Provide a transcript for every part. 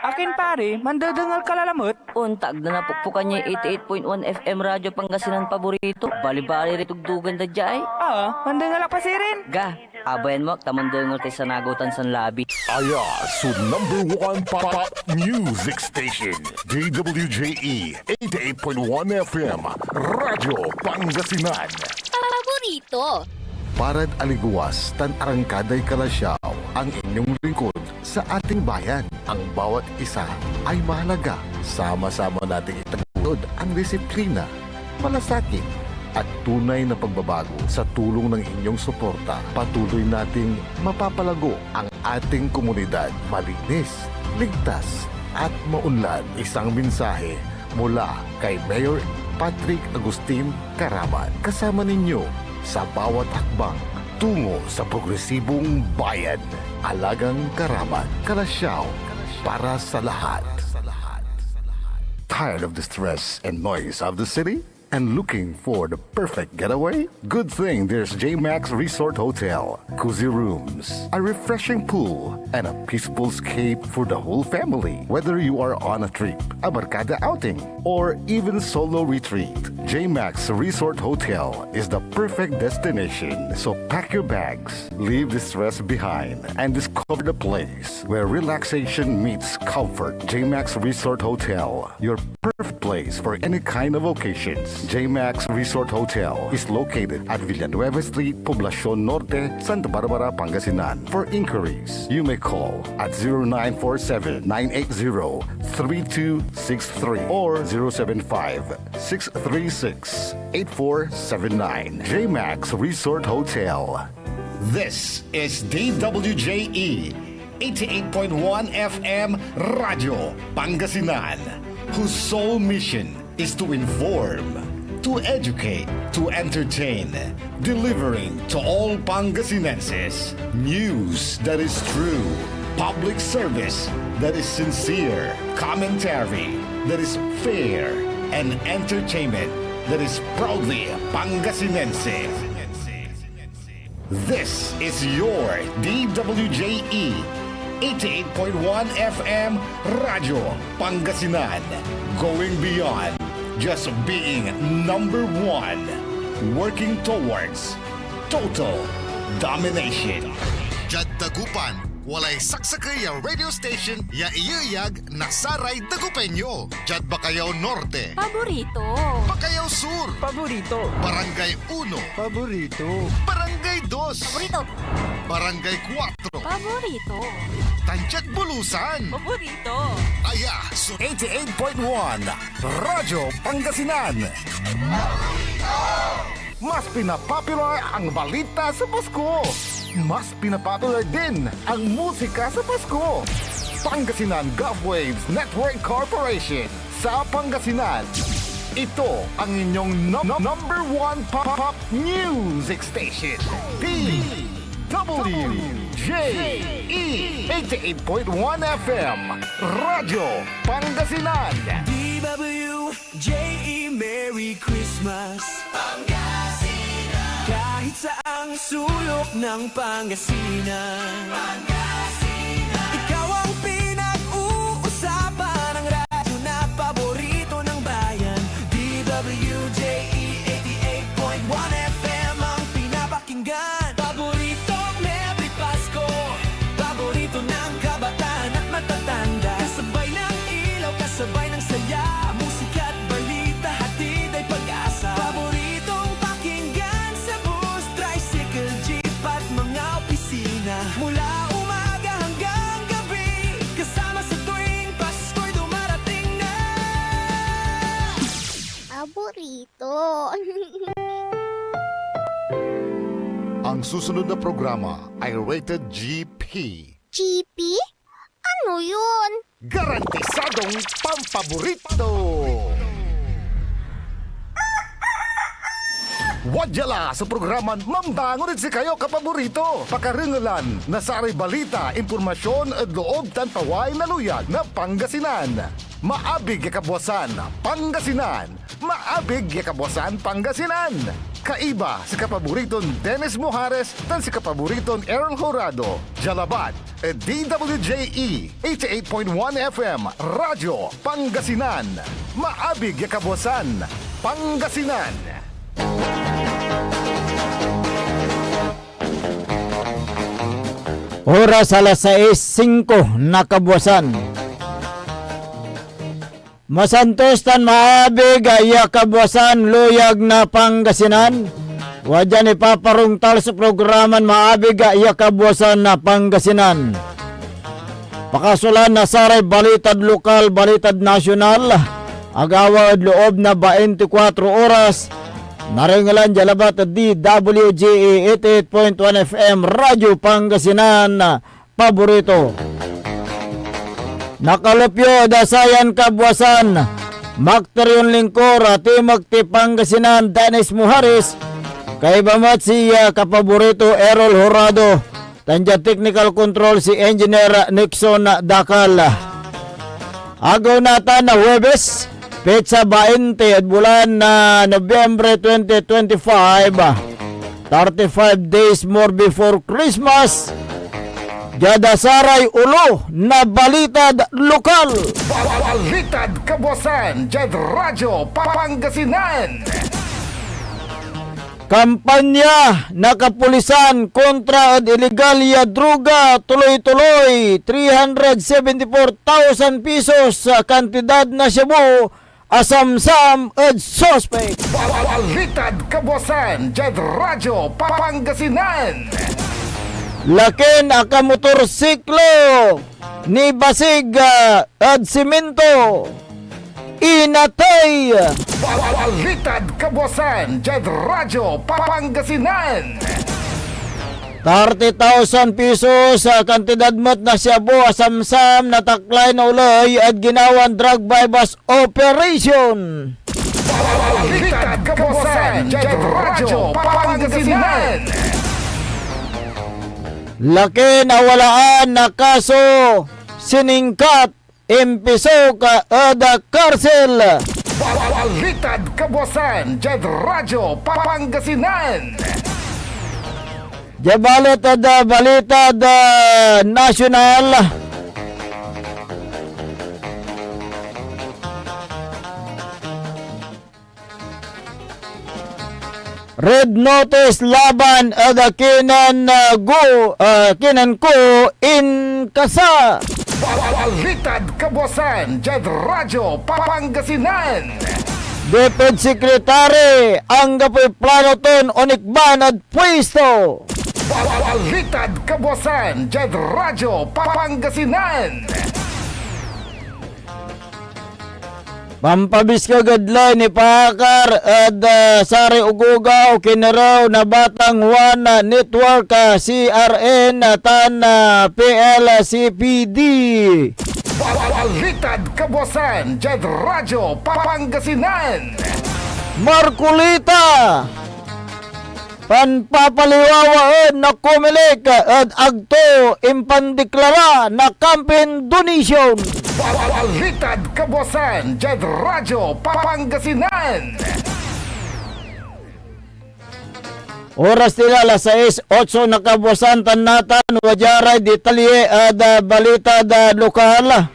Akin pare, mandadangal ka lalamot. Untag na napukpukan niya 88.1 FM Radyo Pangasinan paborito. Bali-bali ritog dugan da jay. Mandangal pa si rin. Ga, abayan mo, tamandangal kay sanagutan san labi. Aya, so #1 pop music station, DWJE 88.1 FM, Radyo Pangasinan. Paborito. Parad aliguas, tan arangkaday kalasyaw, ang inyong lingkod sa ating bayan. Ang bawat isa ay mahalaga. Sama-sama nating itaguyod ang disiplina, malasakit, at tunay na pagbabago. Sa tulong ng inyong suporta, patuloy nating mapapalago ang ating komunidad. Malinis, ligtas, at maunlad. Isang mensahe mula kay Mayor Patrick Agustin Caraman. Kasama ninyo sa bawat hakbang tungo sa progresibong bayan. Alagang Caraman, Kalasyaw, para sa lahat. Tired of the stress and noise of the city? And looking for the perfect getaway? Good thing there's J-Max Resort Hotel. Cozy rooms, a refreshing pool, and a peaceful escape for the whole family. Whether you are on a trip, a barkada outing, or even solo retreat, J-Max Resort Hotel is the perfect destination. So pack your bags, leave the stress behind, and discover the place where relaxation meets comfort. J-Max Resort Hotel, your perfect place for any kind of occasions. J-Max Resort Hotel is located at Villanueva Street, Poblacion Norte, Santa Barbara, Pangasinan. For inquiries, you may call at 0947-980-3263 or 075-636-8479. J-Max Resort Hotel. This is DWJE 88.1 FM Radio Pangasinan, whose sole mission is to inform, to educate, to entertain, delivering to all Pangasinenses news that is true, public service that is sincere, commentary that is fair, and entertainment that is proudly Pangasinense. This is your DWJE 88.1 FM Radio Pangasinan, going beyond just being #1, working towards total domination. Jad Dagupan, walay saksakay ang radio station ya iyayag nasaray Dagupenyo. Jad Bacayao Norte, Paborito. Bacayao Sur, Paborito. Barangay 1, Paborito. Barangay 2, Paborito. Barangay 4, Paborito. Tanchat Bulusan. Paborito. Aya, so 88.1 Radyo Pangasinan. Mas pinapopular ang balita sa Pasko. Mas pinapopular din ang musika sa Pasko. Pangasinan Golfwaves Network Corporation sa Pangasinan. Ito ang inyong #1 pop music station. DWJE 88.1 FM Radyo Pangasinan. DWJE Merry Christmas Pangasinan. Kahit saang sulok ng Pangasinan, ikaw ang pinag-uusapan ng radyo na paborito ng bayan. DWJE 88.1 FM ang pinapakinggan. Paboritong Merry Pasko, paborito ng kabataan at matatanda. Kasabay ng ilaw, kasabay ng saya, musika at balita, hatid ay pag-asa. Paboritong pakinggan sa bus, tricycle, jeep at mga opisina. Mula umaga hanggang gabi, kasama sa tuwing Pasko'y dumarating na. Paborito. Ang susunod na programa ay rated GP. GP? Ano yun? Garantisadong pampaborito! Wadyala sa programan Mambangon si kayo kapaborito. Pakaringalan, nasaray balita, impormasyon at loob tanpaway na luyag na Pangasinan. Maabig yakabwasan, Pangasinan. Maabig yakabwasan, Pangasinan. Kaiba si kapaburiton Dennis Mojares dan si kapaburiton Errol Horado. Jalabat, DWJE 88.1 FM, Radyo Pangasinan. Maabig ya kabuasan, Pangasinan. Oras alas 6:05 na kabuasan. Masantos tan maabig iya kabuasan luyag na Pangasinan. Wadyan ipaparungtal sa programan maabig iya kabuasan na Pangasinan. Pakasulan na saray balitad lokal, balitad nasyonal. Agawad loob na 24 oras. Naringalan jalabat DWJE 88.1 FM Radyo Pangasinan paborito. Nakalupyo dasayan kabuasan Makterion Lingkor Timog ti Pangasinan Dennis Mojares kay bamat si kapaborito Errol Horado tanja technical control si Engineer Nixon Dakal. Agaw nata na Huwebes petsa 20 at bulan na Nobyembre 2025, 35 days more before Christmas. Jadasaray ulo na balitad lokal. Balitad kabuasan, Jad Radyo Pangasinan. Kampanya na kapulisan kontra ad illegal ya droga tuloy-tuloy. 374,000 pesos sa kantidad na Cebu. Asamsam at suspect. Balitad kabuasan, Jad Radyo Pangasinan. Lakin aka motorsiklo ni basig at simento inatay. Balitad kabuasan, Jad Radyo Pangasinan. 30,000 pesos sa kantidad mat na Cebu asamsam na taklay na ulay at ginawan drug bypass operation. Balitad kabuasan, Jad Radyo Pangasinan. Laki nawalaan na kaso siningkat impiso ka ada karsel. Balitad kabuasan, Jad Radyo Pangasinan. Jabalit ada balitad nasyonal. Red notice laban ada kinan ko in kasa. Balitad kabuasan, Jad Radyo Pangasinan. Deputy Secretary ang gapoy plano ton onikban at pwesto. Balitad kabuasan, Jad Radyo Pangasinan. Pampabiska gadlay ni Pakar at Sari Ugugaw kinaraw na batang Juan Network CRN tan PLCPD. Balitad kabuasan, Jad Radyo Pangasinan. Markulita panpapaliwawaan na kumilik at agto impandeklara na campaign donation. Balitad kabuasan, Jad Radyo Pangasinan. Oras nila alas 6:08 na kabuasan tanatan wajaray detalye at balita da lokal.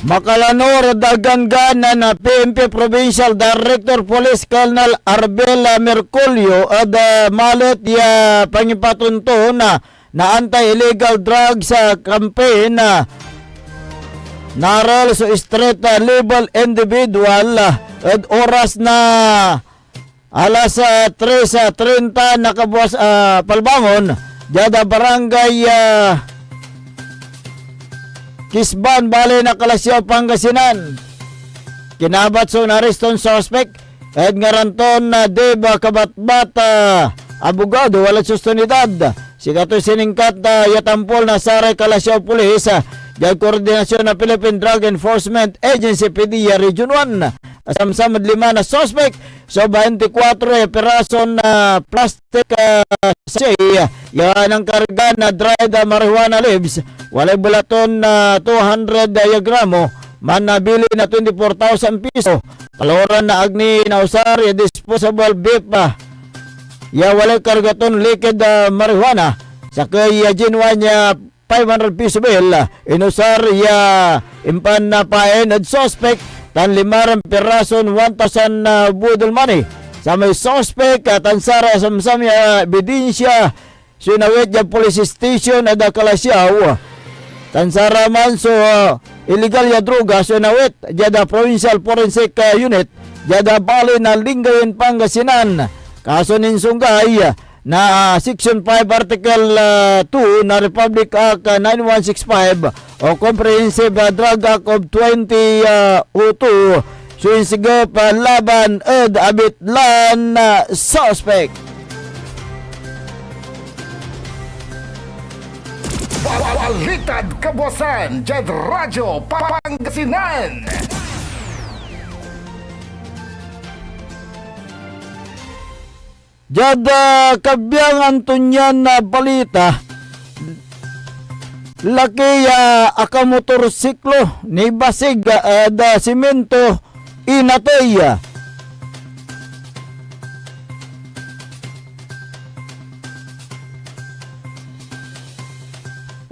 Makalanor dagangana na PNP Provincial Director Police Colonel Arbel Merculio at malit ya pangipatunto na anti-illegal drugs sa campaign na naral sa street level individual at oras na alas 3:30 nakabuas palbangon jada barangay Kisban, Bale na Kalasyaw, Pangasinan. Kinabat so nariston suspect at ngaranton na Deba Kabatbat abogado walang sustanidad. Si Katoy siningkat yatampol na Saray Kalasyaw Pulis Diyan koordinasyon ng Philippine Drug Enforcement Agency PDEA Region 1. Asamsamad 5 na suspect. So 24 peraso na plastic yan ang karga na dried marijuana leaves. Walay bulaton na 200 gramo. Manabili na 24,000 piso. Kaloran na agni na usar disposable vape ya walay kargaton liquid marijuana. Sa kay genuine ya 500 piso bill. Inusar ya impan na paen at suspect tan 5 perason 1,000 budol money. Sa may suspect tansara samsam ya ebidensya sinawit ya police station at Kalasyaw. Tansara man so illegal ya droga sinawit jada provincial forensic unit jada bali na Lingayen Pangasinan. Kaso ninsunggay na Section 5 Article 2 na Republic Act 9165 o Comprehensive Drug Act of 2002 suinsigap laban ed abitlan na suspect. Balitad Kabuasan, Jed Radyo Pangasinan. Jada kabyangan tunyan na balita. Laki akamotorsiklo ni basig da simento inatay.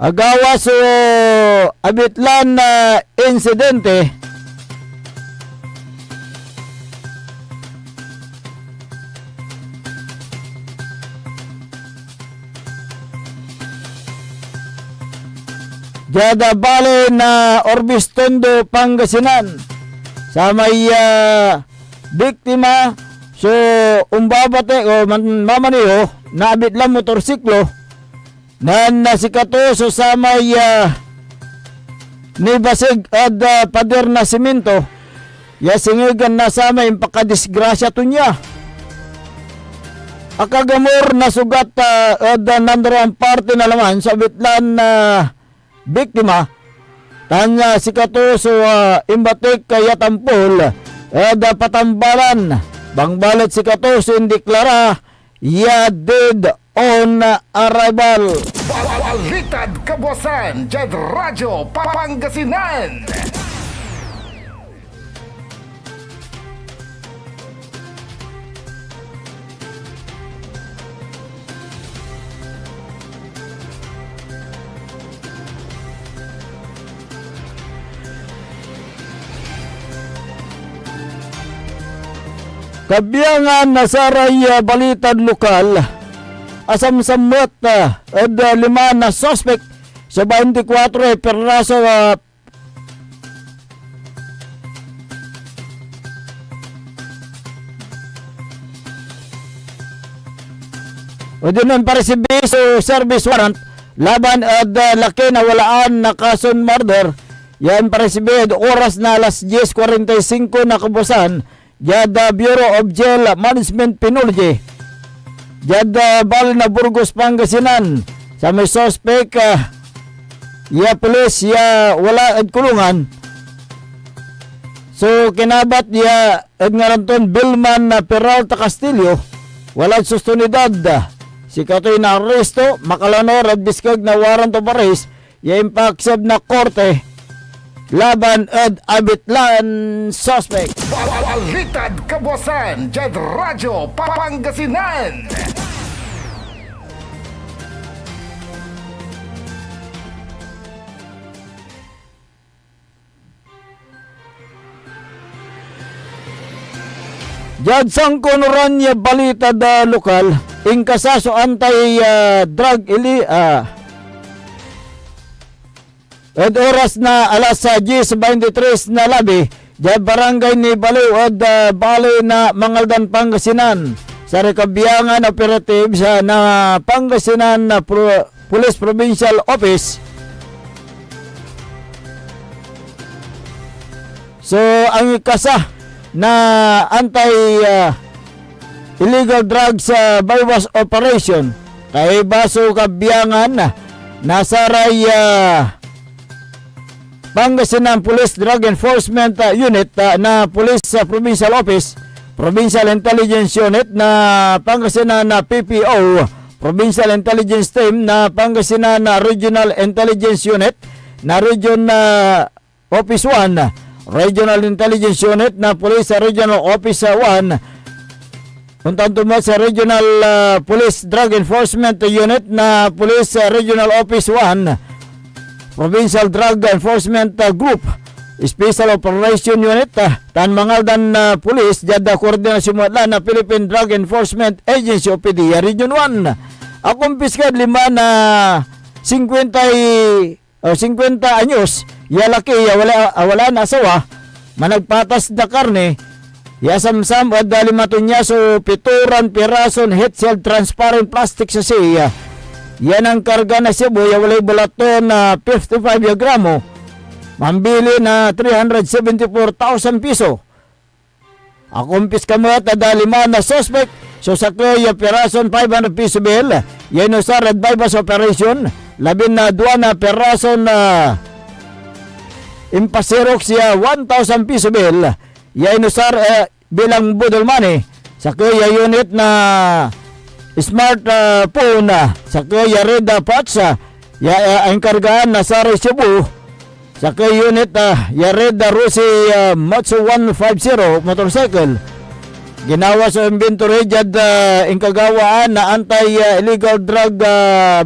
Agawa so abitlan na insidente. Jada bale na Orbistondo, Pangasinan. Sa may biktima so umbabate o mamaniho na abitlan motorsiklo nan nasikato so sa may ni basig at pader na simento ya singigan na sa may pakadisgrasya to niya. Akagamor na sugat at nandoon parte na laman sa abitlan na biktima tanya sikato so imbatik kaya tampol patambalan bangbalit sikato so indeklara ya dead on arrival. Balitad Kabuasan, Jed Radyo Pangasinan. Kabyangan na saray balitad lokal. Asamsamot at 5 na suspect sa 24 peraso o din paresibi so service warrant laban at laki na walaan na kason murder. Yan paresibi oras na alas 10:45 na Kabuasan. Jada Bureau of Jail Management Penology. Jada bal na Burgos, Pangasinan. Sa may suspect ya pulis ya wala at kulungan. So kinabat ya Edgaranton Bilman na Peralta Castillo wala sustunidad. Si katoy na aresto makalanor at biskag na warrant of arrest ya impaksab na korte laban at abitlan suspect. Balitad Kabuasan, Jed Radyo Pangasinan. Jad sang konoran ya balita da lokal ingkasaso antay drug at oras na alas 10:23 na labi, dyan barangay ni Baliw at bali na Mangaldan, Pangasinan. Sa rekabiyangan operative sa na Pangasinan na Police Provincial Office. So, ang ikasa na anti-illegal drugs bypass operation kay baso kabiyangan nasaray Pangasinan Police Drug Enforcement Unit na Police Provincial Office, Provincial Intelligence Unit na Pangasinan PPO, Provincial Intelligence Team na Pangasinan Regional Intelligence Unit na Region Office 1, Regional Intelligence Unit na Police Regional Office 1, Puntang tumo sa Regional Police Drug Enforcement Unit na Police Regional Office 1, Provincial Drug Enforcement Group, Special Operation Unit, tan mangaldan Police, jada koordinasyon mo na Philippine Drug Enforcement Agency o PDEA Region 1. Akong piskad 5 na 50 anyos, yalaki, wala na asawa, managpatas na karne, yasamsam at dalimaton niya so pituran pirason heat shield transparent plastic sa siya. Yan ang karga na Cebu, walay bulaton na 55 gramo, mambili na 374,000 piso. Akumpis kamo at dalima na suspect so sakay pirason 500 piso bill, yan sa red bypass operation, labin na 2 na pirason na impasirok siya 1,000 piso bill, yan usar bilang budol money sa kuya unit na smart phone sa kuya red patch ang kargaan na sa Cebu sa kuya unit ya red Rusi Matsu 150 motorcycle ginawa sa inventory jad ang kagawaan na anti-illegal drug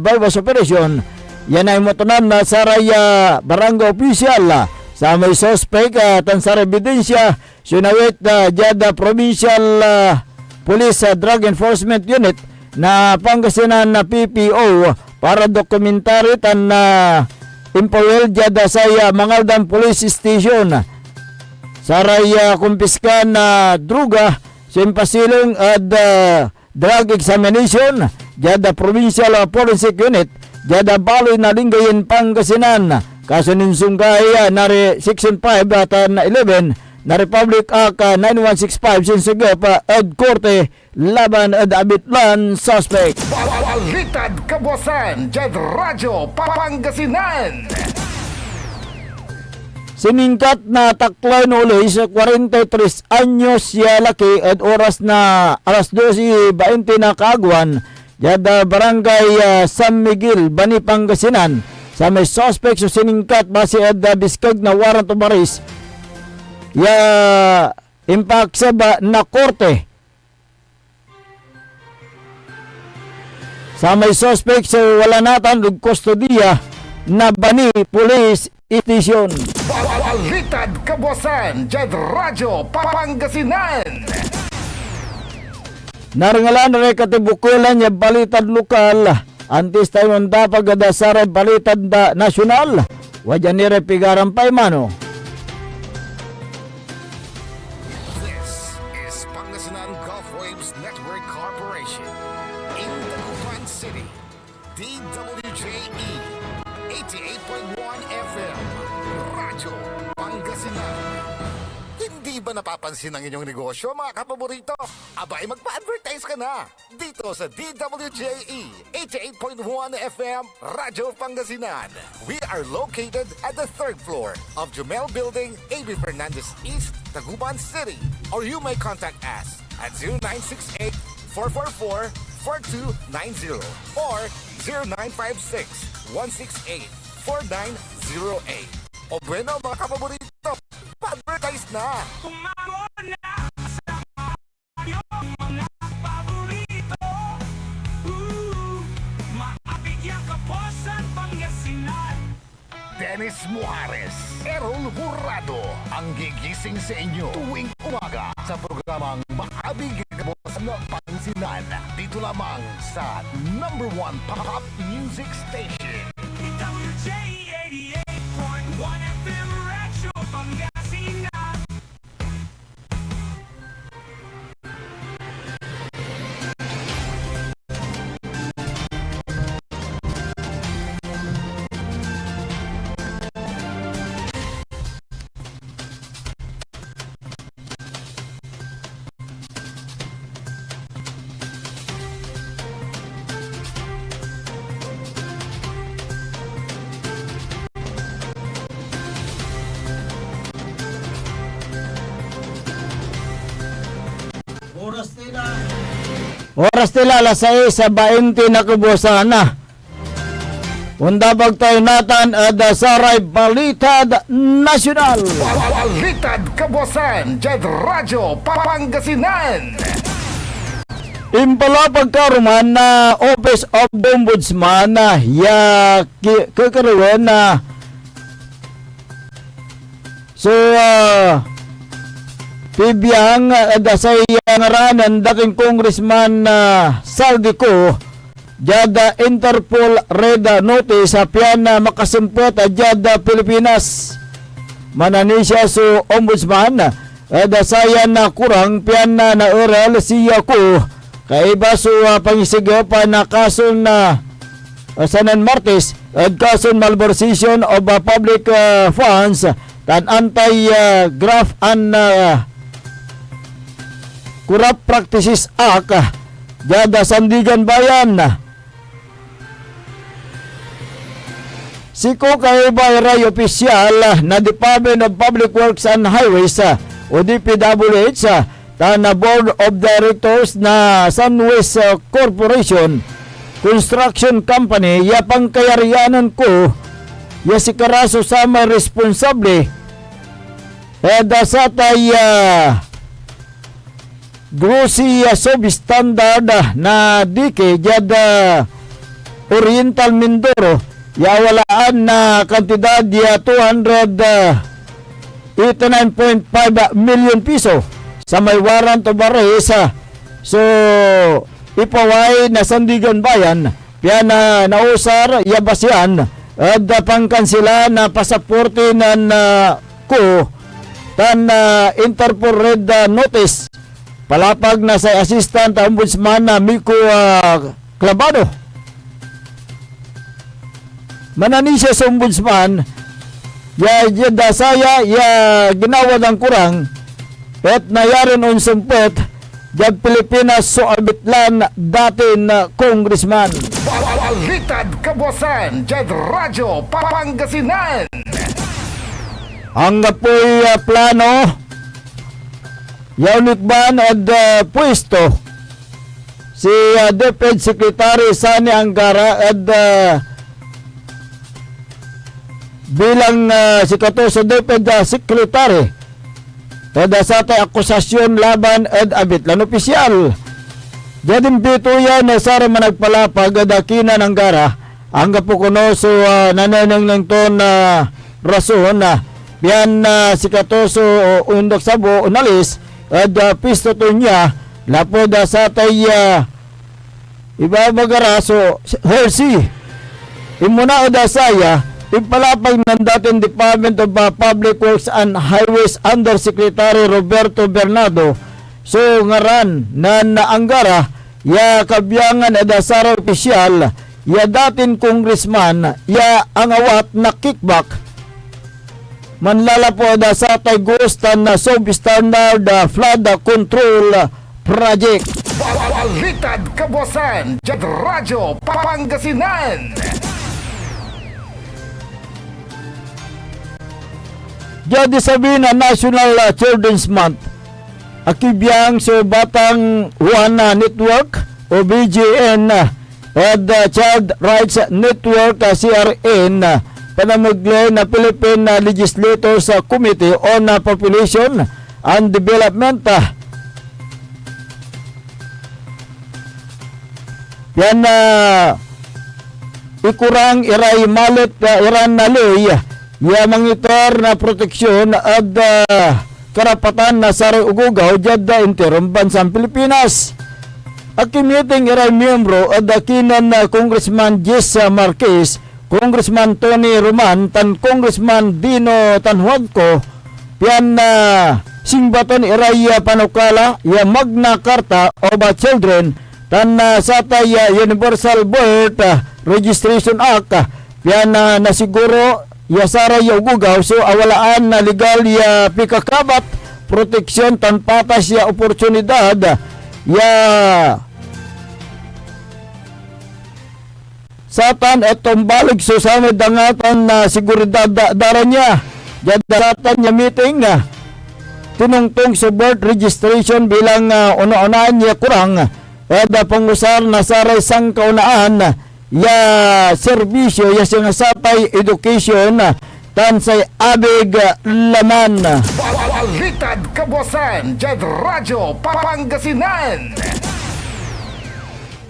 bypass operation. Yan ay motonan na saraya barangay official sa may suspect tansar ebidensya sunawit jada Provincial Police Drug Enforcement Unit na Pangasinan na PPO para dokumentary tan impawel jada sa Mangaldan Police Station saraya kumpiskan na druga simpasilong at drug examination jada Provincial Forensic Unit jada Baloy na Lingayen Pangasinan. Kaso ninsungkay nari Section 5 at 11 na Republic Act 9165 sinsagap ad korte laban ad abitlan suspect. Balitad kabosan, Jed Radyo Pangasinan. Siningkat na taklay no uloy sa 43 anyos siya laki at oras na alas 12:20 na kaagwan jada barangay San Miguel, Bani, Pangasinan. Sa may suspect so siningkat base at biskag na warrant of arrest ya impact sa na korte. Sa may suspect so wala natan og kustodiya na Bani Police Station. Balitad kabosan, Jed Radyo Pangasinan. Narangalan na katibukulan niya balitad lokal. Antes tayo manda pagkadasara balitad da nasyonal. Wajan ni Repigaran Paimano. This is Pangasinan Gulf Waves Network Corporation in Dagupan City. DWJE 88.1 FM Radyo Pangasinan. Hindi ba napapansin ang inyong negosyo, mga kapaborito? Abay, magpa-advertise ka na dito sa DWJE 88.1 FM Radyo Pangasinan. We are located at the 3rd floor of Jumel Building, A.B. Fernandez East, Dagupan City. Or you may contact us at 0968-444-4290 or 0956-168-4908. O bueno, mga kapaborito, pa-advertise na! Mga paborito, maabigyan ka po sa Pangasinan. Dennis Muares, Errol Hurado, ang gigising sa inyo tuwing umaga sa programang Maabig Kabosan Pangasinan. Dito lamang sa #1 Pop Music Station. WJ 88.1 FM Radyo Pangasinan. Oras nila alas 6 sa 20 na kubusan na. Undabag tayo natan at Saray Balitad Nasyonal. Balitad Kabuasan, Jed Radyo Pangasinan. Impala pagkaruman na Office of the Ombudsman na kakaroon na so pibiyang sa iyang dating Congressman Saldico Jada Interpol Red Notice sa piyan na makasimpot Jada Pilipinas mananisya so Ombudsman sayan na kurang piyan na naoral siya ko kaiba so pangisigapan na kaso na Sanan Martes at kaso malversation of public funds tan anti-graft and Corrupt Practices Act Jada Sandigan Bayan. Siko kay bayray opisyal na Department of Public Works and Highways o DPWH na Board of Directors na Sunwest Corporation Construction Company yapang kayarianan ko ya si Karaso sama responsable sa tay Grossy substandard na dike jada Oriental Mindoro ya walaan na kantidad ya 289.5 million piso sa may warrant of arrest. So ipaway na Sandigan Bayan piya na nausar yabasyan at pangkansila na pasaporte na ko tan Interpol Red Notice palapag na sa Assistant Ombudsman na Miko Clavado. Mananisya sa Ombudsman ya dasaya ya ginawa ng kurang at nayarin on sumpet jag Pilipinas so arbitlan dati na congressman. Balitad Kabuasan, Jed Radyo Pangasinan. Ang po'y plano yaunikban at pwesto si DepEd Secretary Sani Angara at bilang si Katoso DepEd Secretary at sa tay akusasyon laban at abitlan opisyal. Jadim pito yan na sara managpalapag at akina ng gara ang kapukuno so nananang ng to na rason na biyan si Katoso undok sabo unalis at pisto to niya lapod sa tay ibabagara so hersi imuna o dasaya ipalapag ng dating Department of Public Works and Highways Undersecretary Roberto Bernardo so ngaran na naanggara ya kabyangan adasara opisyal ya dating congressman ya ang awat na kickback manlala po sa tay gustan na substandard flood control project. Balitad Kabuasan, Jed Radyo Pangasinan. Jadi sabihin na National Children's Month akibiyang so Batang Juana Network o BGN at Child Rights Network CRN panamugli na Philippine Legislators Committee on Population and Development. Yan ikurang iray malit iran naloy ya mangitor na proteksyon at karapatan na sa ugugaw jada interim bansang Pilipinas. Akimiting iray miyembro at dakinan na Congressman Jess Marquez, Congressman Tony Roman, tan Congressman Dino Tanhuadco, piyan na singbaton iray panukala ya Magna Carta of Children, tan satay Universal Birth Registration Act, piyan na nasiguro yasara ya ugugaw so awalaan na legal ya pikakabat proteksyon tan patas ya oportunidad ya satan etong balig so sa dangatan na seguridad dara niya jadatan niya meeting tinungtong sa birth registration bilang una-unaan niya kurang eda pangusar na saray sang kaunaan ya serbisyo ya sing sapay education tansay abig laman. Balitad kabuasan, Jed Radyo Pangasinan.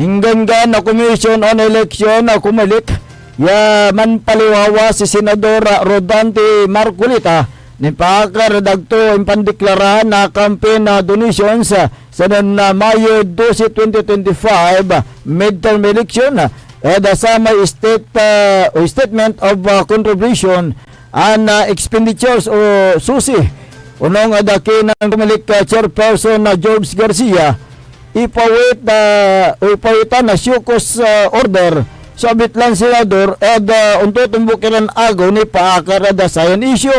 Hinggan na Commission on Election na kumalik ya man paliwawa si Senadora Rodante Marcolita ni pakaredagto impandeklara na campaign na donations sa Mayo 12, 2025 midterm election sama statement of contribution and expenditures o susi unong adaki ng kumalik chairperson na George Garcia ipawitan na syukos order sabit lang senador untuk tumbukiran agaw ni paakarada sayan issue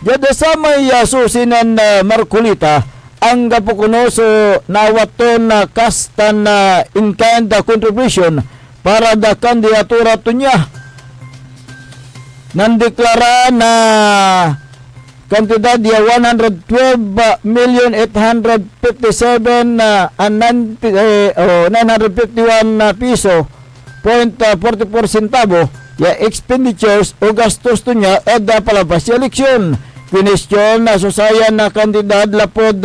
jada sa may susinan Marcolita ang gapukuno so nawaton na kastan na in-kind contribution para da kandidatura to niya nandeklara na kantidad ya 112,857,951 piso 0.44 centavo ya expenditures o gastos to niya da palabas sa eleksyon. Question na susayan na kantidad lapod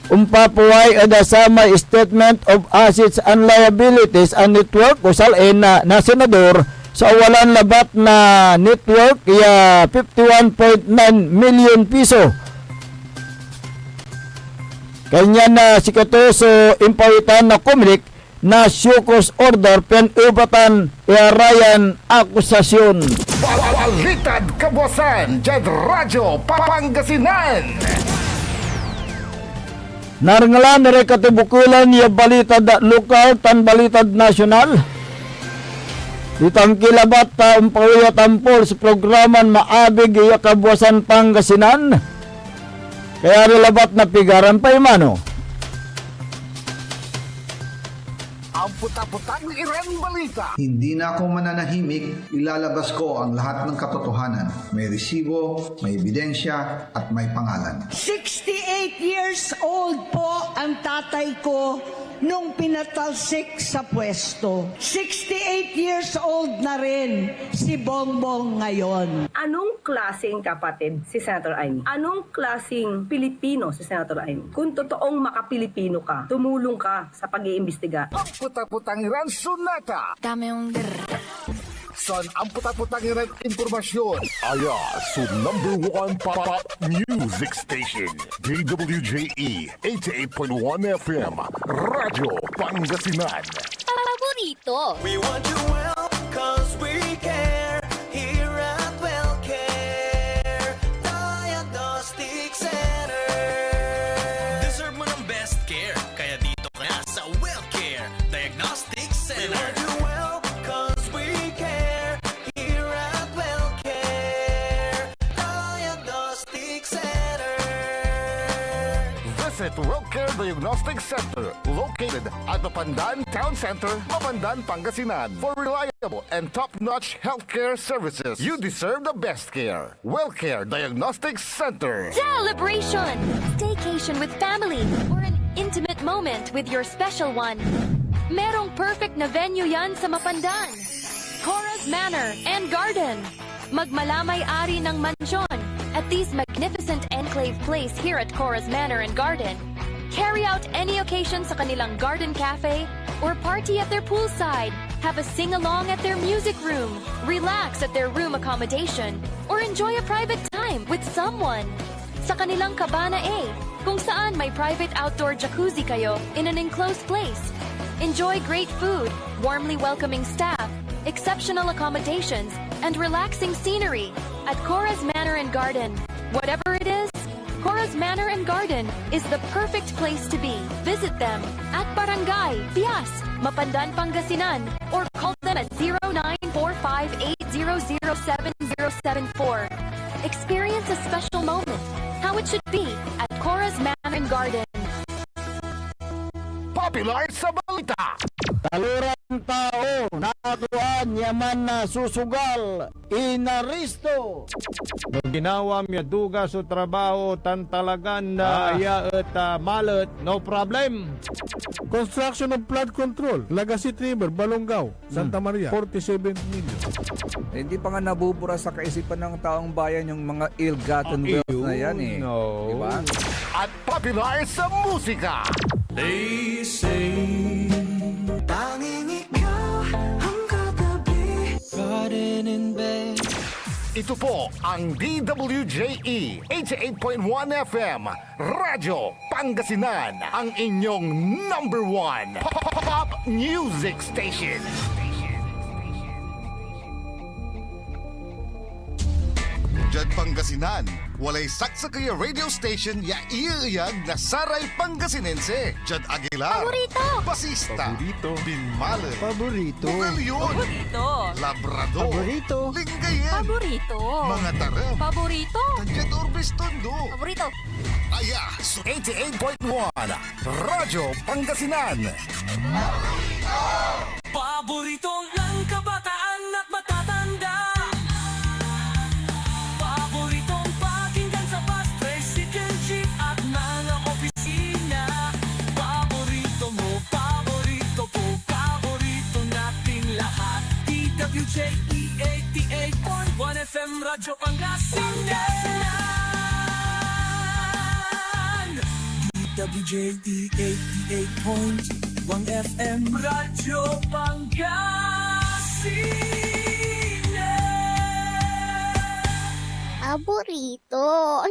umpapuay ada sama statement of assets and liabilities and network usalin na senador sa walan labat na network ya 51.9 million piso. Kanya na si Katoso impawitan na kumlik na syukos order penubatan Ryan akusasyon. Balitad kabuasan, Jed Radyo Pangasinan. Narangalan na katibukulan ya balitad lokal tan balitad nasyonal. Ditangkilabat umpawiya tampol sa programan maabig iya kabuasan Pangasinan. Kaya rilabat na pigaran pa imano. Ang puta-putang Iren Balita. Hindi na ako mananahimik, ilalabas ko ang lahat ng katotohanan. May resibo, may ebidensya, at may pangalan. 68 years old po ang tatay ko nung pinatalsik sa pwesto. 68 years old na rin si Bongbong ngayon. Anong klaseng kapatid si Senator Amy? Anong klaseng Pilipino si Senator Amy? Kung totoong makapilipino ka, tumulong ka sa pag-iimbestiga. Ang puta-putang Iren Sunata. Dame yung Son, ang puta-putang Iren Impormasyon. Aya, so #1 pop music station. DWJE 88.1 FM. Radyo Pangasinan. paborito. We want you well, cause we care. Here at WellCare Diagnostic Center. Deserve mo ng best care, kaya dito ka na sa WellCare Diagnostic Center. We want you well, cause we care. Here at WellCare Diagnostic Center. Visit WellCare Diagnostic Center, located at Mapandan Town Center, Mapandan, Pangasinan. For reliable and top-notch healthcare services, you deserve the best care. WellCare Diagnostic Center. Celebration! Staycation with family or an intimate moment with your special one. Merong perfect na venue yan sa Mapandan. Cora's Manor and Garden. Magmalamay-ari ng mansyon at this magnificent enclave place here at Cora's Manor and Garden. Carry out any occasion sa kanilang garden cafe or party at their poolside. Have a sing-along at their music room. Relax at their room accommodation or enjoy a private time with someone. Sa kanilang Cabana A, kung saan may private outdoor jacuzzi kayo in an enclosed place. Enjoy great food, warmly welcoming staff, exceptional accommodations, and relaxing scenery at Cora's Manor and Garden. Whatever it is, Cora's Manor and Garden is the perfect place to be. Visit them at Barangay Pias, Mapandan, Pangasinan, or call them at 0945-800-7074. Experience a special moment, how it should be at Cora's Manor and Garden. Popular sa balita. Taluran tao, natuan yaman na susugal, inaristo. Ginawa miya duga sa trabaho tan talagan na iya at malet, no problem. Construction of flood control, Lagasit River, Balongaw, Santa Maria, 47 million. Hindi pa nga nabubura sa kaisipan ng taong bayan yung mga ill-gotten wealth na yan eh. No. Diba? At popular sa musika. They say tanging ikaw ang katabi. Riding in bed. Ito po ang DWJE 88.1 FM Radyo Pangasinan, ang inyong number one pop music station. Diyan Pangasinan, walay saksakaya radio station ya iiyag na Saray Pangasinense. Diyan Aguilar, Paborito! Basista, Paborito. Binmale, Paborito. Bugalyon, Paborito! Labrador, Paborito. Lingayen, Paborito! mga taram, Paborito! Tadjad Orbes Tondo. Paborito! Aya, so 88.1 Radyo Pangasinan. Paborito ng kabataan at matatanda. Paboritong pakinggan sa bus, tricycle, jeep at mga opisina. Paborito mo, paborito ko, paborito nating lahat. DWJE 88.1 FM Radyo Pangasinan. DWJE 88.1 FM Radyo Pangasinan. Paborito!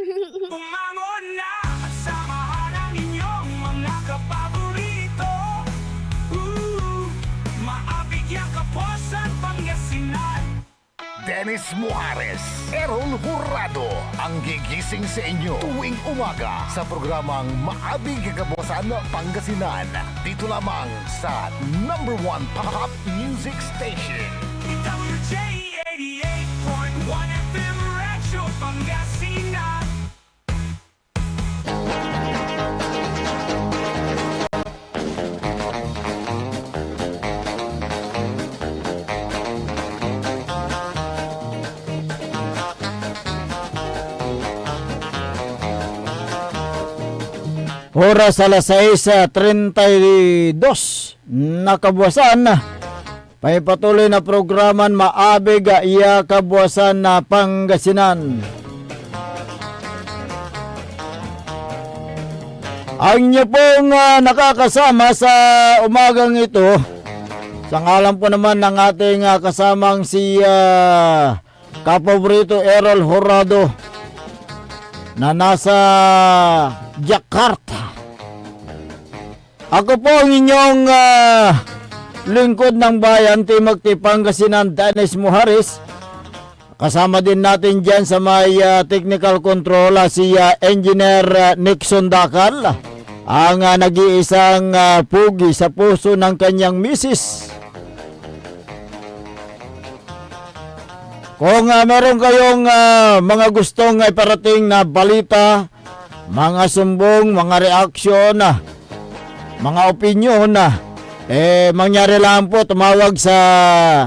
Bumangon na at samahan ang inyong mga kapaborito. Maabigyan kapusan Pangasinan. Dennis Muares, Errol Hurado, ang gigising sa inyo tuwing umaga sa programang Maabig Kagabusan Pangasinan. Dito lamang sa number one pop music station. DWJ 88.1 FM Radyo Pangasinan. Oras alas 6:32 nakabuasan. May patuloy na programan Maabig iya kabuasan na Pangasinan. Ang inyo pong nakakasama sa umagang ito, sa ngalan po naman ng ating kasamang si kapaborito Errol Horado na nasa Jakarta. Ako po ang inyong lingkod ng bayan, Timothy Pangasinan, Dennis Muharis. Kasama din natin dyan sa may technical control si Engineer Nixon Dakal, ang nag-iisang pugi sa puso ng kanyang misis. Kung meron kayong mga gustong iparating na balita, mga sumbong, mga reaksyon, mga opinyon, mangyari lang po, tumawag sa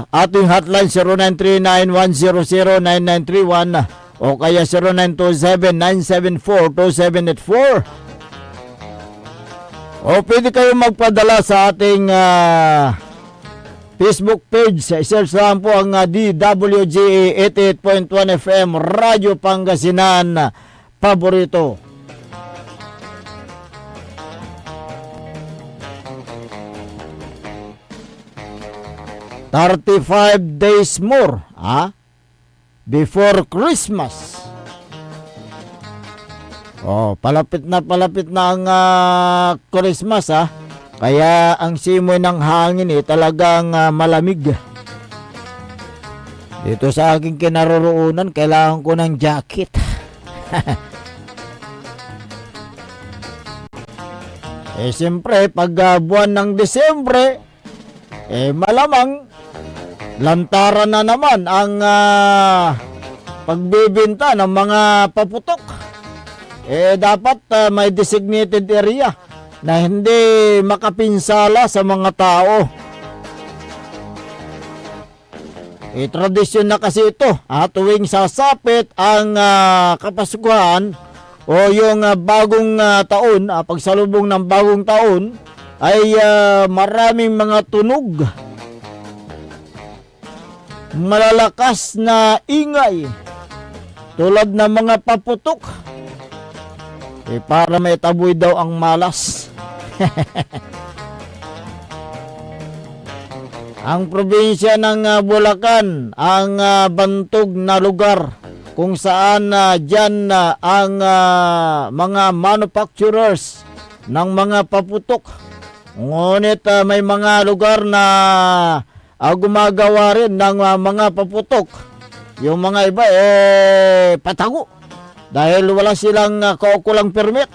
ating hotline 0939-100-9931 o kaya 0927-974-2784. O pwede kayo magpadala sa ating Facebook page. I-search lang po ang DWJE 88.1 FM Radyo Pangasinan Paborito. "35 days more before Christmas." Palapit na ang Christmas Kaya ang simoy ng hangin talagang malamig. Dito sa aking kinaroroonan, kailangan ko ng jacket. Siyempre, pag buwan ng Desembre, malamang lantaran na naman ang pagbibinta ng mga paputok. Dapat may designated area na hindi makapinsala sa mga tao. Tradisyon na kasi ito, tuwing sasapit ang Kapaskuhan o yung bagong taon, pagsalubong ng bagong taon, ay maraming mga tunog, malalakas na ingay tulad ng mga paputok, para may taboy daw ang malas. Ang probinsya ng Bulacan ang bantog na lugar kung saan dyan ang mga manufacturers ng mga paputok. Ngunit may mga lugar na gumagawa rin ng mga paputok. Yung mga iba patago dahil wala silang kaukulang permit.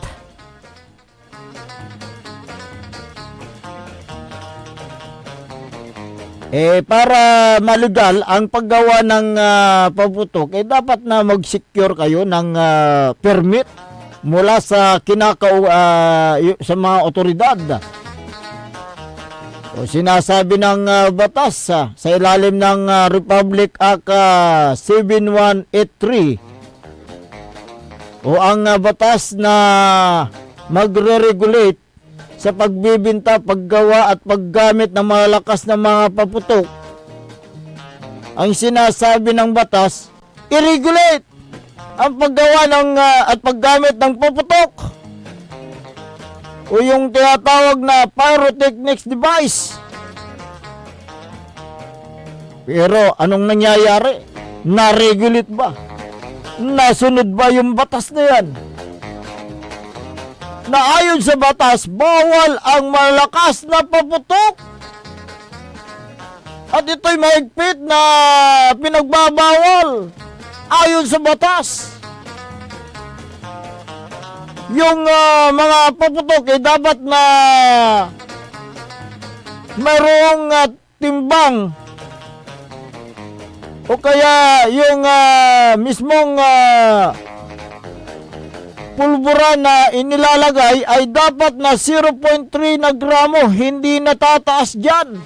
Para malegal ang paggawa ng paputok, dapat na mag-secure kayo ng permit mula sa sa mga otoridad. Sinasabi ng batas sa ilalim ng Republic Act 7183 ang batas na magre-regulate sa pagbibinta, paggawa at paggamit ng malakas na mga paputok. Ang sinasabi ng batas, i-regulate ang paggawa at paggamit ng paputok o yung tinatawag na pyrotechnics device. Pero anong nangyayari? Na-regulate ba? Nasunod ba yung batas na yan? Na ayon sa batas, bawal ang malakas na paputok. At ito'y mahigpit na pinagbabawal ayon sa batas. Yung mga paputok dapat na mayroong timbang o kaya yung mismong pulbura na inilalagay ay dapat na 0.3 na gramo, hindi natataas dyan.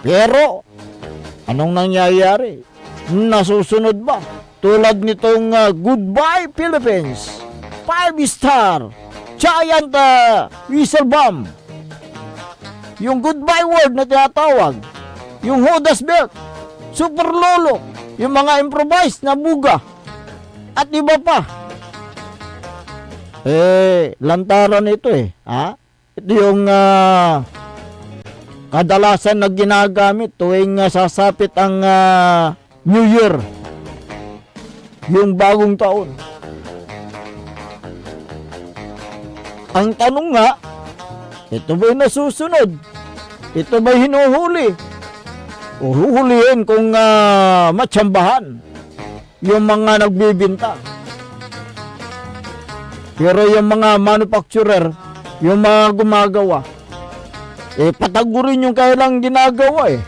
Pero anong nangyayari? Nasusunod ba? Tulad nitong Goodbye Philippines 5-star giant whistle bomb, yung goodbye word na tinatawag, yung Judas belt, super lolo, yung mga improvised na buga at iba pa. Lantaran ito Ito yung kadalasan na ginagamit tuwing sasapit ang New Year, yung bagong taon. Ang tanong nga, ito ba'y nasusunod? Ito ba'y hinuhuli? O huhulihin kung matsambahan yung mga nagbibinta? Pero yung mga manufacturer, yung mga gumagawa, patagurin yung kailang ginagawa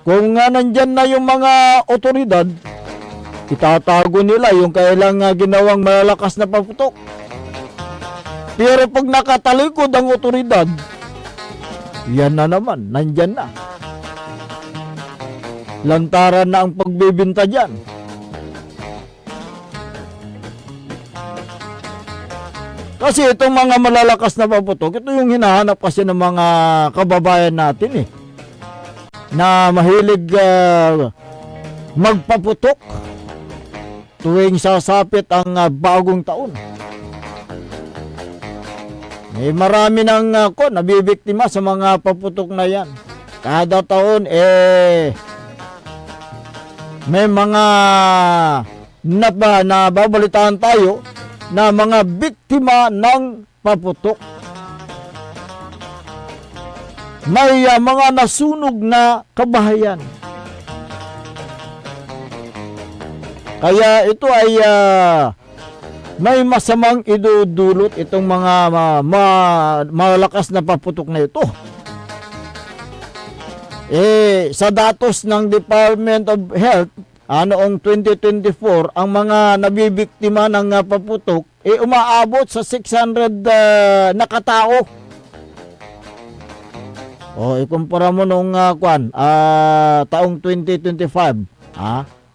Kung nandyan na yung mga otoridad, itatago nila yung kailang ginawang malalakas na paputok. Pero pag nakatalikod ang otoridad, yan na naman, nandyan na. Lantaran na ang pagbibinta dyan. Kasi itong mga malalakas na paputok, ito yung hinahanap kasi ng mga kababayan natin na mahilig magpaputok tuwing sasapit ang bagong taon. Marami nang nabibiktima sa mga paputok na yan. Kada taon may mga nababalitaan tayo na mga biktima ng paputok. May mga nasunog na kabahayan. Kaya ito ay may masamang idudulot itong mga malakas na paputok na ito. Sa datos ng Department of Health, noong 2024, ang mga nabibiktima ng paputok umaabot sa 600 na katao. Ikumpara mo nung taong 2025,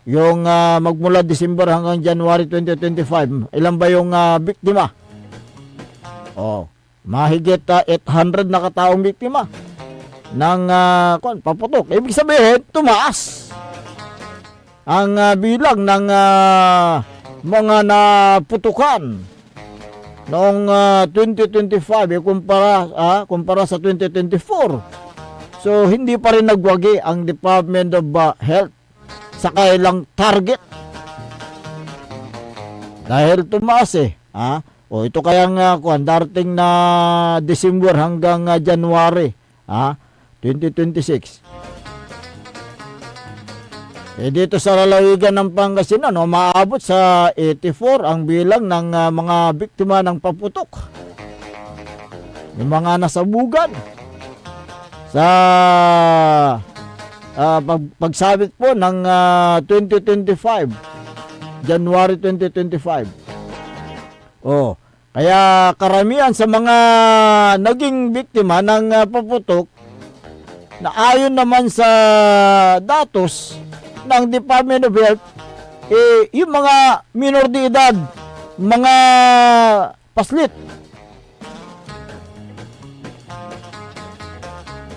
yung magmula December hanggang January 2025, ilan ba yung biktima? Mahigit 800 na kataong biktima ng paputok. Ibig sabihin, tumaas ang bilang ng mga naputukan noong 2025 kumpara sa 2024. So hindi pa rin nagwagi ang Department of Health sa kailang target. Dahil tumaas ito kayang darating na December hanggang January 2026. Dito sa lalawigan ng Pangasinan, maabot sa 84 ang bilang ng mga biktima ng paputok. Yung mga nasabugan. Sa pagsabit po ng 2025, January 2025. Kaya karamihan sa mga naging biktima ng paputok na ayon naman sa datos ng Department of Health, yung mga minor de edad, mga paslit.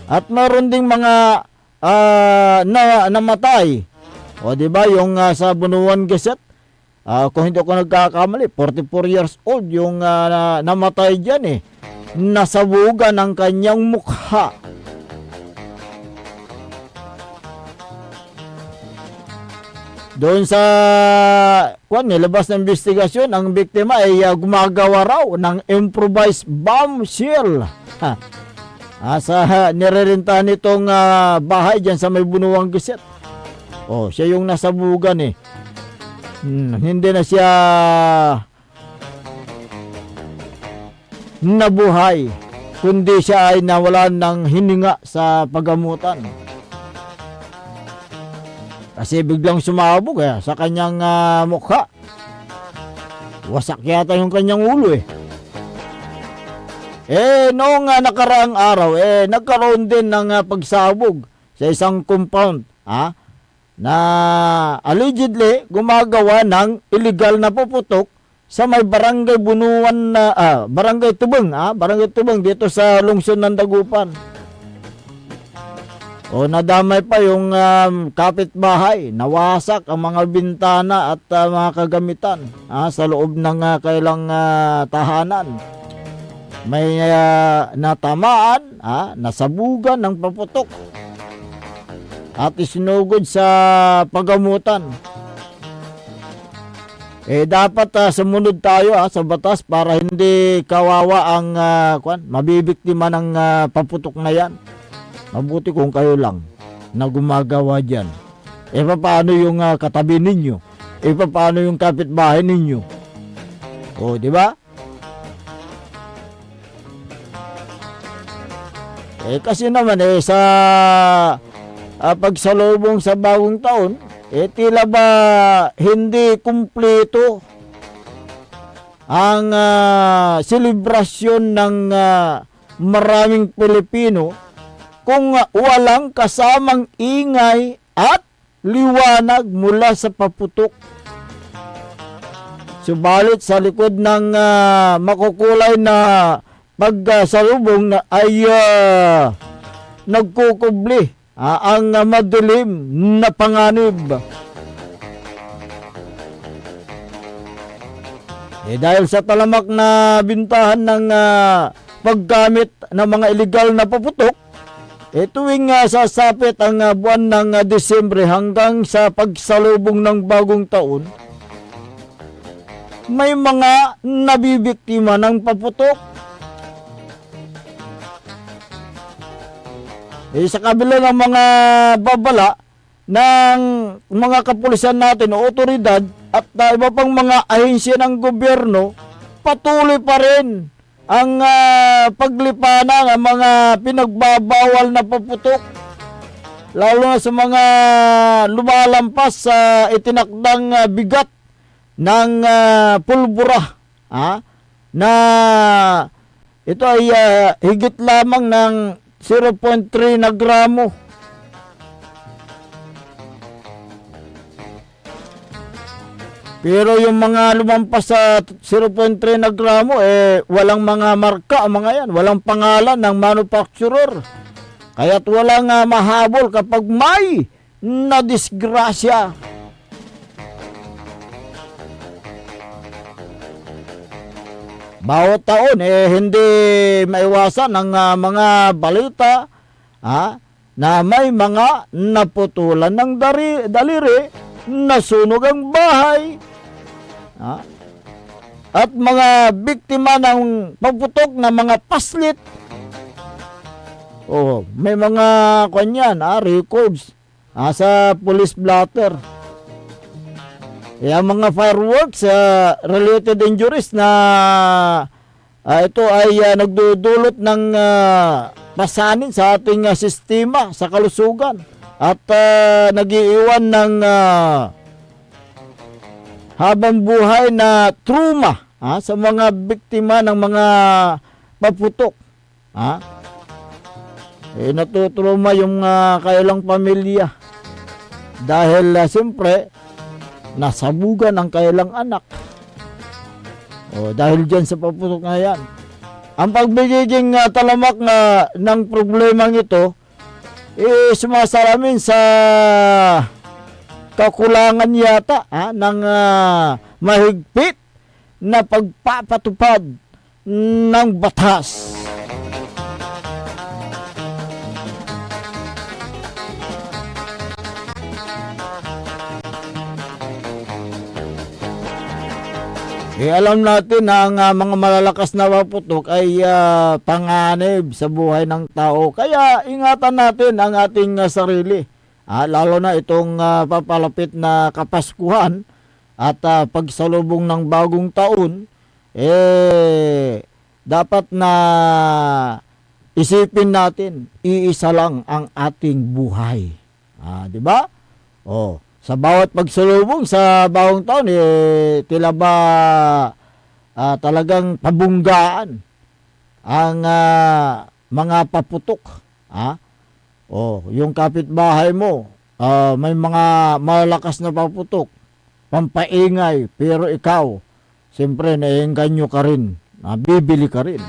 At meron ding mga namatay. Di ba yung sa Bunuan Gazette, kung hindi ako nagkakamali, 44 years old yung namatay dyan nasabugan ng kanyang mukha. Doon sa nilabas na investigasyon, ang biktima ay gumagawa raw ng improvised bomb shell. Sa nirerentahan nitong bahay dyan sa may Bunuang Gazette. Siya yung nasabugan hindi na siya nabuhay, kundi siya ay nawalan ng hininga sa pagamutan. Kasi biglang sumabog sa kanyang mukha. Wasak yata yung kanyang ulo noong nakaraang araw, nagkaroon din ng pagsabog sa isang compound na allegedly gumagawa ng illegal na paputok sa may barangay Bunuan barangay Tubeng, barangay Tubeng dito sa lungsod ng Dagupan. Nadamay pa yung kapitbahay, nawasak ang mga bintana at mga kagamitan sa loob ng kailang tahanan. May natamaan, nasabugan ng paputok at isinugod sa pagamutan. Dapat sumunod tayo sa batas para hindi kawawa ang mabibiktima ng paputok na yan. Mabuti kung kayo lang na gumagawa dyan. Paano yung katabi ninyo? Paano yung kapitbahay ninyo? Di ba? Kasi naman sa pagsalubong sa bagong taon, tila ba hindi kumpleto ang selebrasyon ng maraming Pilipino kung walang kasamang ingay at liwanag mula sa paputok. Subalit sa likod ng makukulay na pagsalubong na ay nagkukubli ang madilim na panganib. Dahil sa talamak na bintahan ng paggamit ng mga illegal na paputok, tuwing sasapit ang buwan ng Disyembre hanggang sa pagsalubong ng bagong taon, may mga nabibiktima ng paputok. Sa kabila ng mga babala ng mga kapulisan natin o otoridad at iba pang mga ahensya ng gobyerno, patuloy pa rin ang paglipana ng mga pinagbabawal na paputok, lalo na sa mga lumalampas sa itinakdang bigat ng pulbura na ito ay higit lamang ng 0.3 na gramo. Pero yung mga lumampas sa 0.3 na gramo, walang mga marka ang mga yan. Walang pangalan ng manufacturer. Kaya't walang mahabol kapag may nadisgrasya. Bawat taon, hindi maiwasan ang mga balita na may mga naputulan ng daliri, nasunog ang bahay, at mga biktima ng pagputok ng mga paslit. May mga records sa police blotter. Yung mga fireworks, related injuries na ito ay nagdudulot ng pasanin sa ating sistema sa kalusugan at nagiiwan ng habang buhay na trauma sa mga biktima ng mga paputok. Natutruma yung kailang pamilya dahil siyempre nasabugan ang kailang anak. Dahil dyan sa paputok na yan. Ang pagbigiging talamak ng problemang ito sumasalamin sa kakulangan yata ng mahigpit na pagpapatupad ng batas. Alam natin na ang mga malalakas na paputok ay panganib sa buhay ng tao. Kaya ingatan natin ang ating sarili. Lalo na itong papalapit na Kapaskuhan at pagsalubong ng bagong taon, dapat na isipin natin, iisa lang ang ating buhay. Di ba? Sa bawat pagsalubong sa bagong taon, tila ba talagang pabunggaan ang mga paputok. Yung kapitbahay mo, may mga malakas na paputok, pampaingay, pero ikaw, siyempre naiengganyo ka rin, bibili ka rin.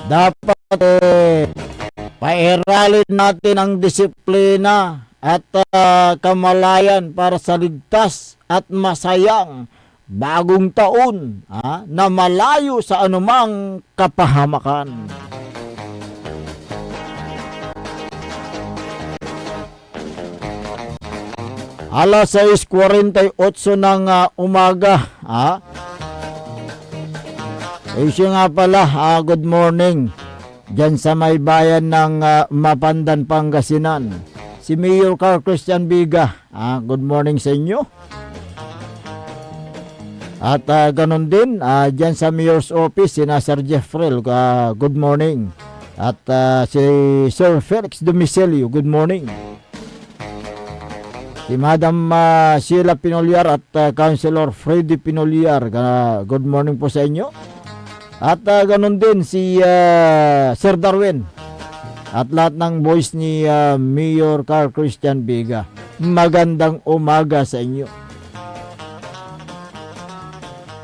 Dapat pairalin natin ang disiplina at kamalayan para sa ligtas at masayang bagong taon na malayo sa anumang kapahamakan. Alas 6:48 ng umaga. Siya nga pala, good morning dyan sa may bayan ng Mapandan, Pangasinan. Si Mayor Carl Christian Biga, good morning sa inyo. At ganun din, dyan sa Mayor's Office, si Sir Jeffrel, good morning. At si Sir Felix Domicilio, good morning. Si Madam Sheila Pinolyar at Councilor Freddy Pinolyar, good morning po sa inyo. At ganun din si Sir Darwin at lahat ng boys ni Mayor Carl Christian Biga. Magandang umaga sa inyo.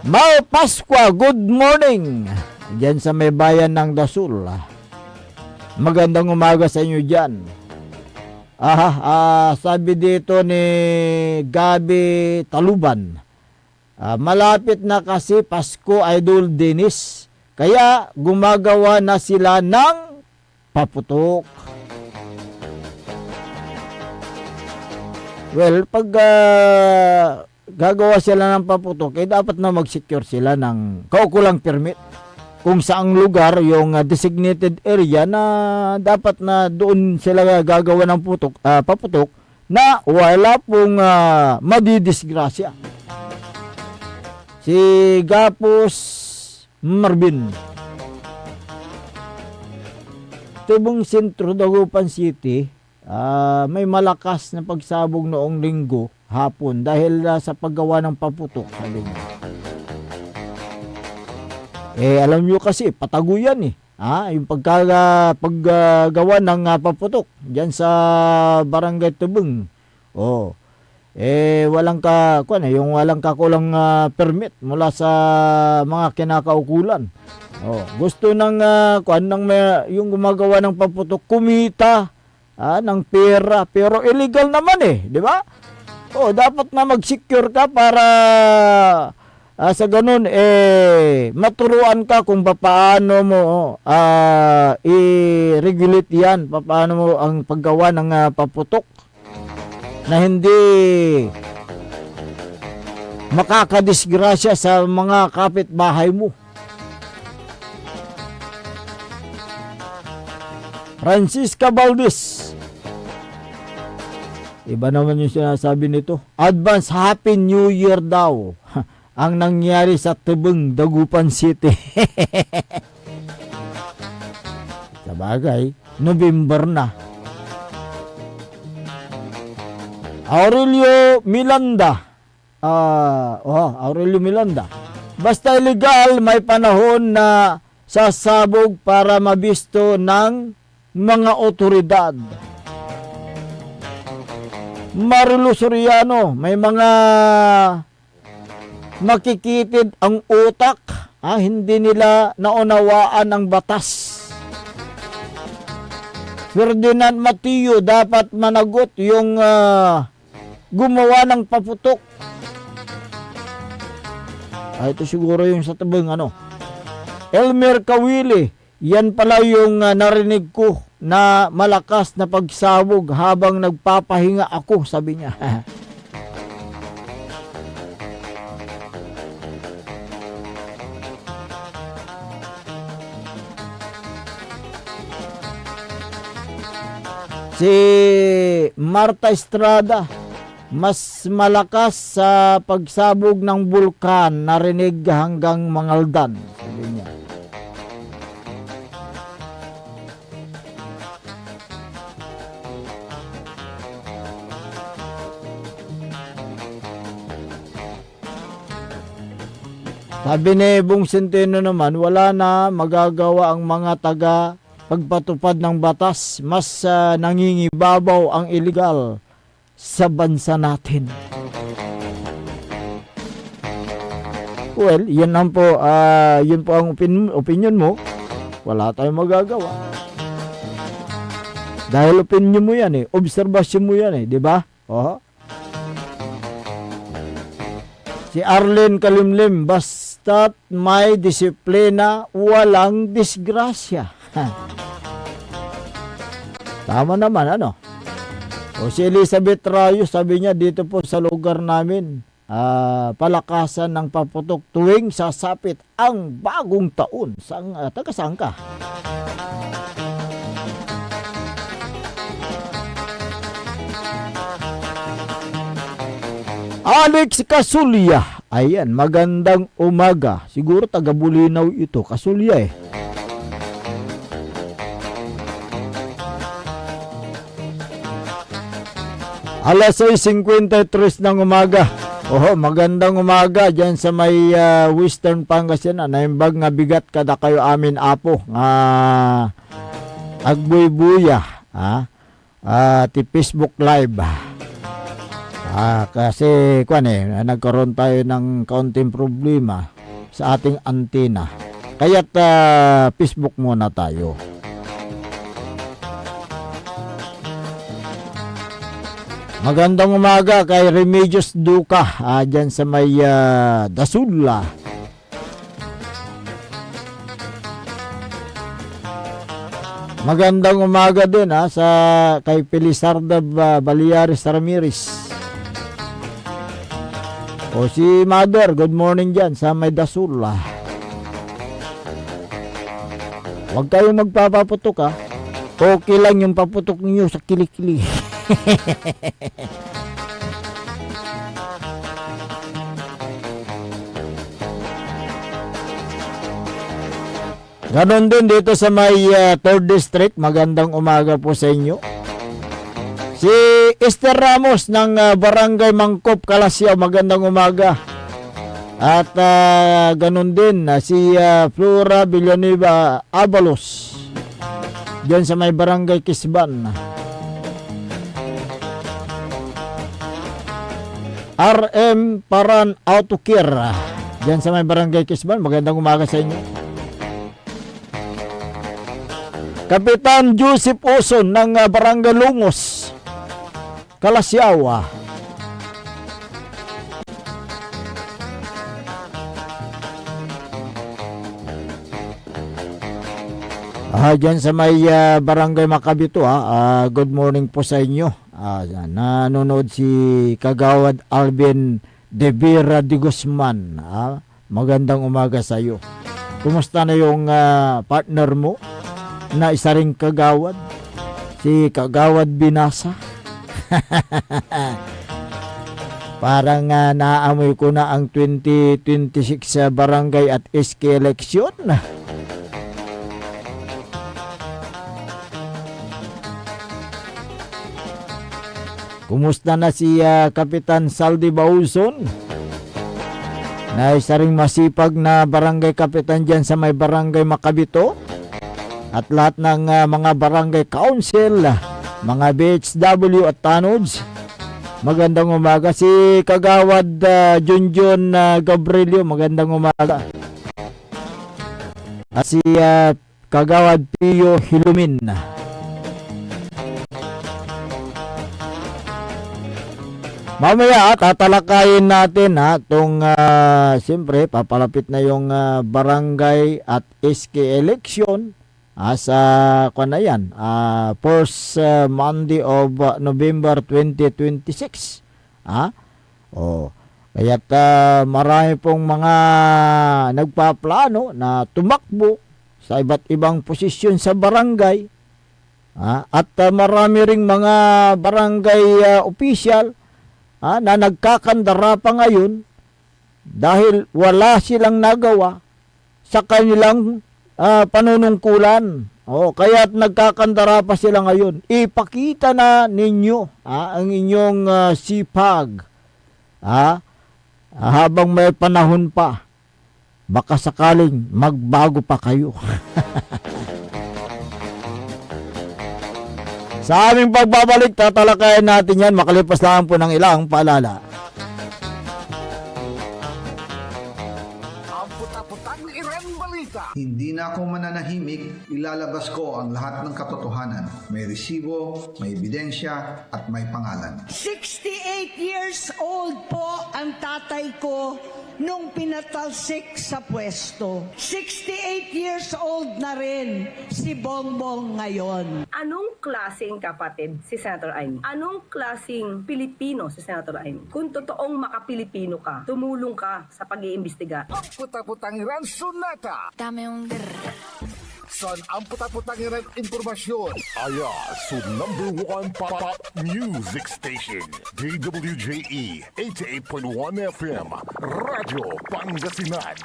Mau Pascua, good morning diyan sa may bayan ng Dasul. Magandang umaga sa inyo diyan. Sabi dito ni Gabi Taluban, malapit na kasi Pasko, Idol Dennis. Kaya gumagawa na sila ng paputok. Well, pag gagawa sila ng paputok, dapat na mag-secure sila ng kaukulang permit. Kung saang lugar, yung designated area na dapat na doon sila gagawa ng paputok na wala pong madidisgrasya. Si Gapos Marvin, Tibong Sentro, Dagupan City, may malakas na pagsabog noong linggo hapon dahil sa paggawa ng paputok sa linggo. Alam nyo kasi, patago yan eh. Yung paggawa ng paputok dyan sa Barangay Tubeng. Walang yung walang kakulang permit mula sa mga kinakaukulan. Gusto ng yung gumagawa ng paputok kumita ng pera, pero illegal naman di ba? Dapat na mag-secure ka para sa ganun maturuan ka kung paano mo i-regulate yan, paano mo ang paggawa ng paputok na hindi makakadisgrasya sa mga kapitbahay mo. Francisca Valdez, iba naman yung sinasabi nito. Advance Happy New Year daw ang nangyari sa Tubeng, Dagupan City. Sabagay, November na. Aurelio Miranda. Aurelio Miranda. Basta illegal, may panahon na sasabog para mabisto ng mga otoridad. Marilu Soriano, may mga makikitid ang utak, hindi nila naunawaan ang batas. Ferdinand Mateo, dapat managot yung gumawa ng paputok. Ito siguro yung sa Tubeng, Elmer Kawili, yan pala yung narinig ko na malakas na pagsabog habang nagpapahinga ako, sabi niya. Si Marta Estrada, mas malakas sa pagsabog ng bulkan, narinig hanggang Mangaldan, sabi niya. Sabi ni Bong Centeno naman, wala na magagawa ang mga taga pagpatupad ng batas, mas nangingibabaw ang illegal sa bansa natin. Well, yun lang po, yun po ang opinion mo. Wala tayong magagawa. Dahil opinion mo yan obserbasyon mo yan di ba? Si Arlene Kalimlim, basta't may disiplina, walang disgrasya. Tama naman, si Elizabeth Rayo, sabi niya dito po sa lugar namin, palakasan ng paputok tuwing sasapit ang bagong taon. Taga saan ka? Alex Kasulya, ayan, magandang umaga. Siguro taga Bulinaw ito, Kasulya Alas 6:53 ng umaga. Magandang umaga dyan sa may Western Pangasinan. Naimbag nga bigat kada kayo amin apo. Agbuy-buya. Ti Facebook Live. Kasi nagkaroon tayo ng kaunting problema sa ating antena. Kaya't Facebook muna tayo. Magandang umaga kay Remedios Duca dyan sa may Dasula. Magandang umaga din sa kay Pelisarda Baliares Ramirez. Si Mother, good morning dyan sa may Dasula. Huwag kayong magpapaputok Okay lang yung paputok niyo sa kilikili. Ganon din dito sa may 3rd District. Magandang umaga po sa inyo. Si Esther Ramos ng Barangay Mangkop, Kalasyaw. Magandang umaga. At ganun din si Flora Villanueva Avalos diyan sa may barangay Kisban. RM Paran Autocare diyan sa may barangay Kisban. Magandang umaga sa inyo. Kapitan Joseph Oson ng barangay Lungos, Kalasyaw. Diyan sa may barangay Makabito, good morning po sa inyo. Nanonood si Kagawad Alvin De Vera de Guzman. Magandang umaga sa iyo. Kumusta na yung partner mo na isa ring kagawad? Si Kagawad Binasa. Parang naamoy ko na ang 2026 barangay at SK election. Kumusta na si Kapitan Saldi Bauson? Na isa ring masipag na barangay kapitan dyan sa may barangay Makabito. At lahat ng mga barangay council, mga BHW at Tanods. Magandang umaga. Si Kagawad Junjun Gabrielio, magandang umaga. At si Kagawad Pio Hilumin. Mamaya tatalakayin natin itong siyempre papalapit na yung barangay at SK election sa na yan, first Monday of November 2026. Kaya't marami pong mga nagpaplano na tumakbo sa iba't ibang posisyon sa barangay. At marami ring mga barangay official na nagkakandara pa ngayon dahil wala silang nagawa sa kanilang panunungkulan. Kaya't nagkakandara pa sila ngayon. Ipakita na ninyo ang inyong sipag habang may panahon pa. Baka sakaling magbago pa kayo. Sa aming pagbabalik, tatalakayan natin yan makalipas lang po ng ilang paalala. Ang puta-putang Iren Balita. Hindi na ako mananahimik, ilalabas ko ang lahat ng katotohanan. May resibo, may ebidensya, at may pangalan. 68 years old po ang tatay ko nung pinatalsik sa pwesto. 68 years old na rin si Bongbong ngayon. Anong klaseng kapatid si Senator Amy? Anong klaseng Pilipino si Senator Amy? Kung totoong makapilipino ka, tumulong ka sa pag-iimbestiga. Ang puta-putang Iren Sunata. Dame yung Son ang puta-putang Iren Impormasyon. Aya sa #1 pop music station. DWJE 88.1 FM. Radyo Pangasinan.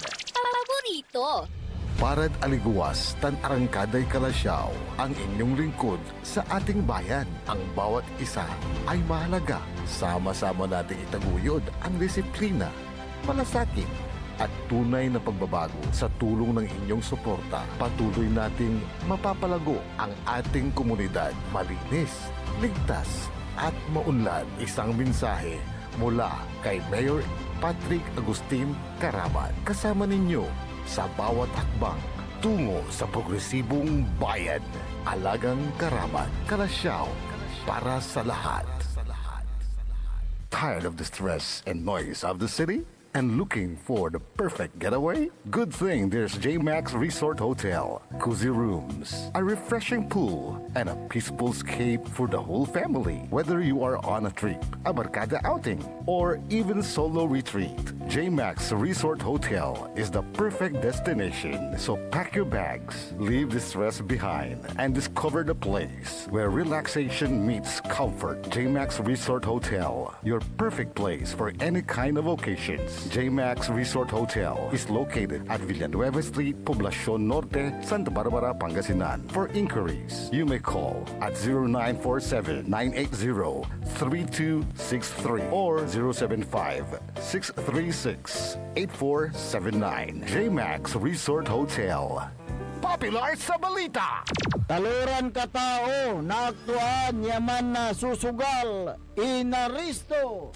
paborito. Parad aliguas, tan arangkaday Kalasyaw, ang inyong lingkod sa ating bayan. Ang bawat isa ay mahalaga. Sama-sama nating itaguyod ang disiplina, malasakit, at tunay na pagbabago. Sa tulong ng inyong suporta, patuloy nating mapapalago ang ating komunidad. Malinis, ligtas, at maunlad. Isang mensahe mula kay Mayor Patrick Agustin Caraman. Kasama ninyo sa bawat hakbang tungo sa progresibong bayan. Alagang Caraman, Kalasyaw, para sa lahat. Tired of the stress and noise of the city? And looking for the perfect getaway? Good thing there's JMax Resort Hotel. Cozy rooms, a refreshing pool, and a peaceful escape for the whole family. Whether you are on a trip, a barkada outing, or even solo retreat, JMax Resort Hotel is the perfect destination. So pack your bags, leave the stress behind, and discover the place where relaxation meets comfort. JMax Resort Hotel, your perfect place for any kind of occasions. JMax Resort Hotel is located at Villanueva Street, Poblacion Norte, Santa Barbara, Pangasinan. For inquiries, you may call at 0947-980-3263 or 075-636-8479. JMax Resort Hotel. Popular sa balita. Taluran katao na aktuan yaman na susugal inaristo.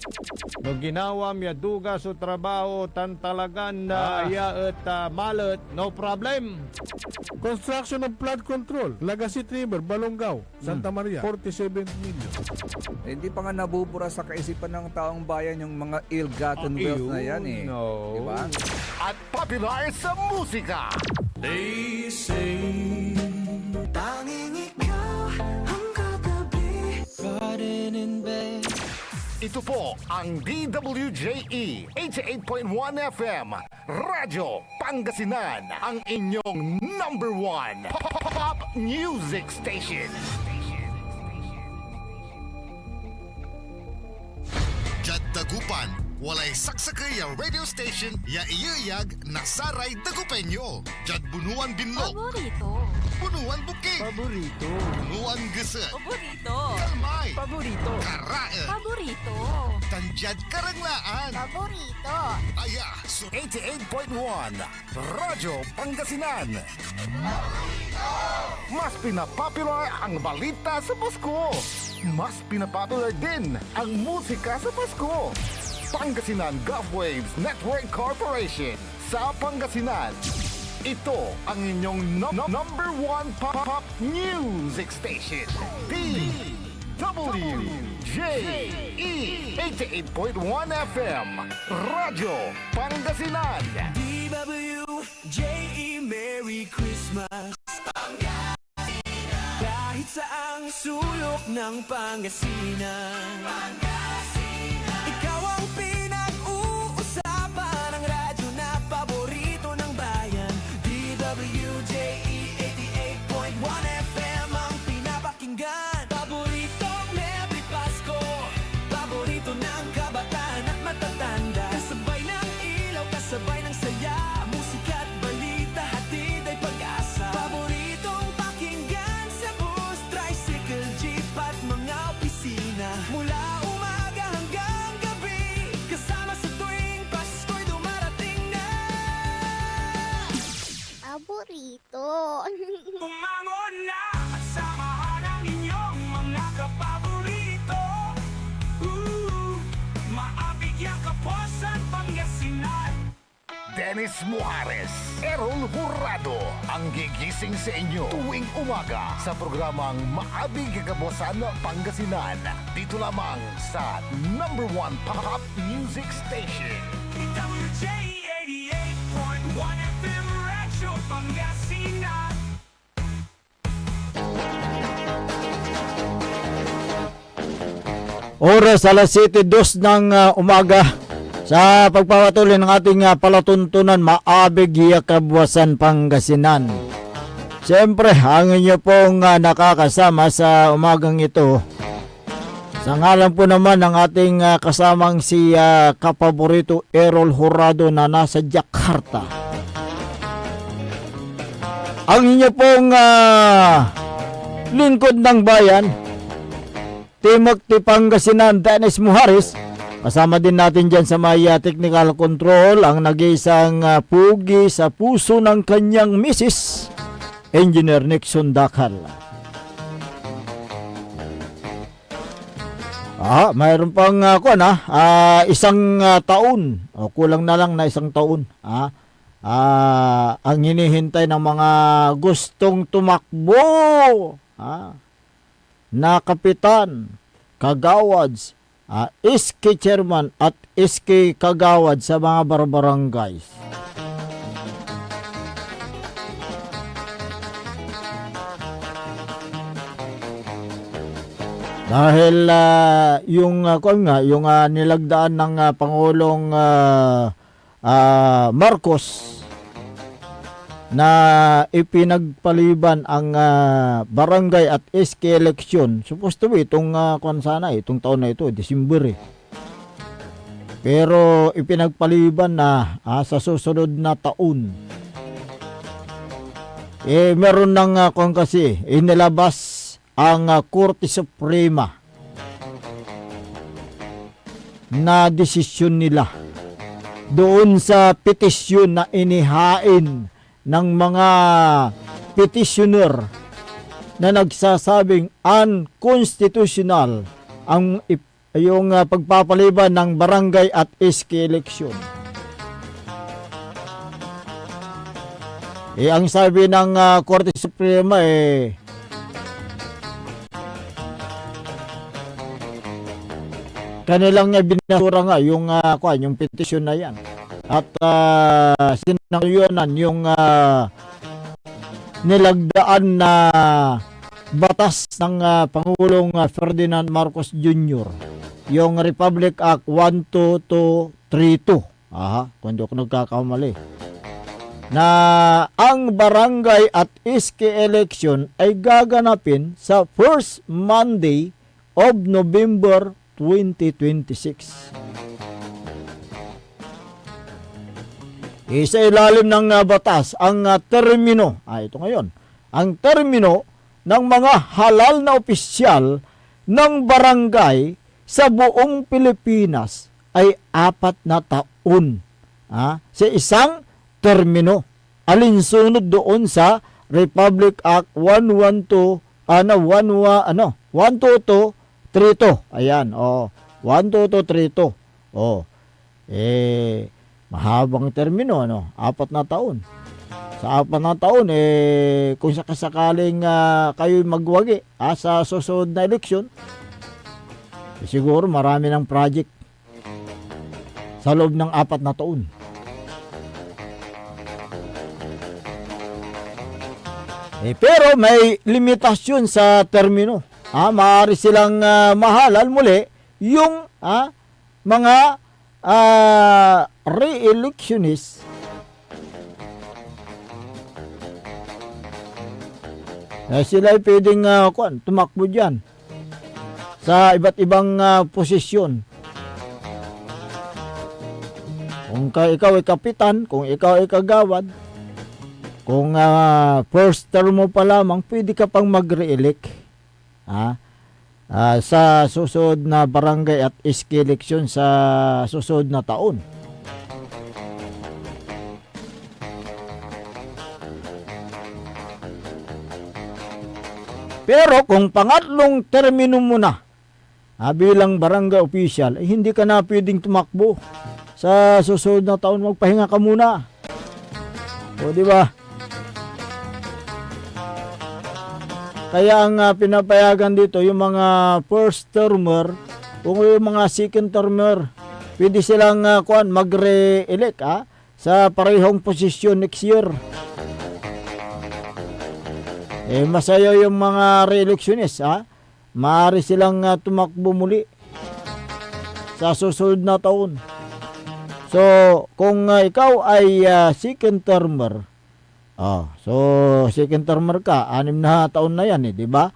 No ginawa miya duga sa trabaho tan talagan na iya at malet, no problem. Construction of flood control, Lagasit River, Balongaw, Santa Maria, 47 million. Hindi pa nga nabubura sa kaisipan ng taong bayan yung mga ill-gotten wealth na yan eh. No. Diba? At popular sa musika. They say tanging ikaw ang katabi, riding in bed. Ito po ang DWJE 88.1 FM Radyo Pangasinan, ang inyong number one pop music station. Jad Dagupan, walay saksakay ang radio station ya iyayag nasaray Dagupenyo. Jad Bunuan Binlog, Paborito. Bunuan Bukid, Paborito. Bunuan Gese, Paborito. Kalmay, Paborito. Karae, Paborito. Tanjad Karanglaan. Paborito. Aya, so 88.1 Radyo Pangasinan. Mas pinapopular ang balita sa Pasko. Mas pinapopular din ang musika sa Pasko. Pangasinan Golfwaves Network Corporation sa Pangasinan. Ito ang inyong number one pop music station. DWJE 88.1 FM Radyo Pangasinan. DWJE, Merry Christmas. Kahit saang sulok ng Pangasinan, ikaw ang pinag-uusapan ng radyo na paborito ng bayan. DWJE 88.1 FM ang pinapakinggan. Paborito every Pasko, paborito ng kabataan at matatanda. Kasabay ng ilaw, kasabay ng saya, musika at balita, hatid ay pag-asa. Paboritong pakinggan sa bus, tricycle, jeep at mga opisina. Mula umaga hanggang gabi, kasama sa tuwing Pasko'y dumarating na. Paborito. Umangon na at samahan ang inyong mga kapaborito. Maabigyan kapusan Pangasinan. Dennis Muhares, Errol Hurado ang gigising sa inyo tuwing umaga sa programang Maabig Kagabosan Pangasinan. Dito lamang sa number one pop music station. DWJE 88.1 FM Radyo Pangasinan. Oras alas 7:02 ng umaga. Sa pagpapatuloy ng ating palatuntunan, Maabig Kabwasan Pangasinan. Siyempre, ang inyo pong nakakasama sa umagang ito. Sa ngalan po naman ng ating kasamang si kapaborito Errol Hurado na nasa Jakarta. Ang inyo pong lingkod ng bayan, Timog Pangasinan, Dennis Muhares. Kasama din natin dyan sa may technical control ang nag-iisang pugi sa puso ng kanyang misis, Engineer Nixon Dakal. Mayroon pang isang taon, o kulang na lang na isang taon, ang hinihintay ng mga gustong tumakbo na kapitan, kagawads, SK chairman at SK kagawad sa mga barbarangays. Dahil yung nilagdaan ng Pangulong Marcos na ipinagpaliban ang barangay at SK election, supposed to be itong itong taon na ito, December Pero ipinagpaliban na sa susunod na taon. Meron ng kung kasi inilabas ang Korte Suprema na desisyon nila doon sa petisyon na inihain ng mga petitioner na nagsasabing unconstitutional yung pagpapaliban ng barangay at SK election. Ang sabi ng Korte Suprema kanilang binasura nga yung petisyon na yan. At sinangyonan yung nilagdaan na batas ng Pangulong Ferdinand Marcos Jr. Yung Republic Act 12232. Kung di ako nagkakamali. Na ang barangay at SK election ay gaganapin sa first Monday of November 2026. Sa ilalim ng batas, ang termino, ito ngayon, ang termino ng mga halal na opisyal ng barangay sa buong Pilipinas ay 4 na taon. Sa isang termino. Alinsunod doon sa Republic Act 12232. Ayan, 12232. Mahabang termino, 4 na taon. Sa 4 na taon, kung sakasakaling kayo magwagi sa susunod na eleksyon, siguro marami ng project sa loob ng 4 na taon. Pero may limitasyon sa termino. Maaari silang mahalal muli yung mga re-electionists sila ay pwedeng tumakbo dyan sa iba't ibang posisyon. Kung ikaw ay kapitan, kung ikaw ay kagawad, kung first term mo pa lamang, pwede ka pang mag-re-elect sa susunod na barangay at SK election sa susunod na taon. Pero kung pangatlong termino mo na bilang barangay official, hindi ka na pwedeng tumakbo sa susunod na taon. Magpahinga ka muna. O di ba? Kaya ang pinapayagan dito, yung mga first termer, kung yung mga second termer, pwede silang magre-elect sa parehong posisyon next year. Masaya yung mga re-electionist. Maaari silang tumakbo muli sa susunod na taon. So, kung ikaw ay second termer, so second termer ka, 6 na taon na yan, di ba?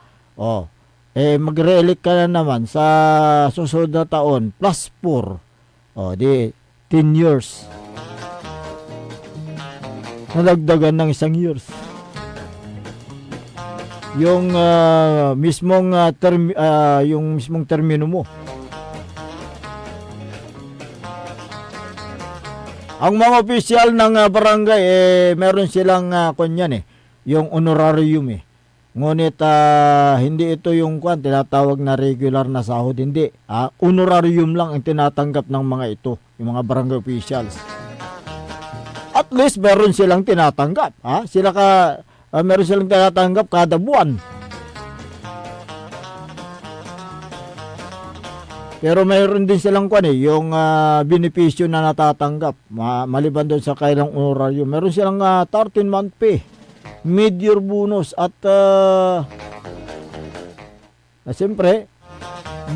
Magre-elect ka na naman sa susunod na taon plus 4. Di 10 years. Nalagdagan ng 1 years. Yung mismong termino mo. Ang mga opisyal ng barangay, meron silang yung honorarium. Ngunit hindi ito yung tinatawag na regular na sahod. Hindi. Honorarium lang ang tinatanggap ng mga ito, yung mga barangay officials. At least meron silang tinatanggap. Meron silang tinatanggap kada buwan. Pero mayroon din silang yung benepisyo na natatanggap maliban doon sa kailang honorarium. Meron silang 13-month pay, mid-year bonus at siyempre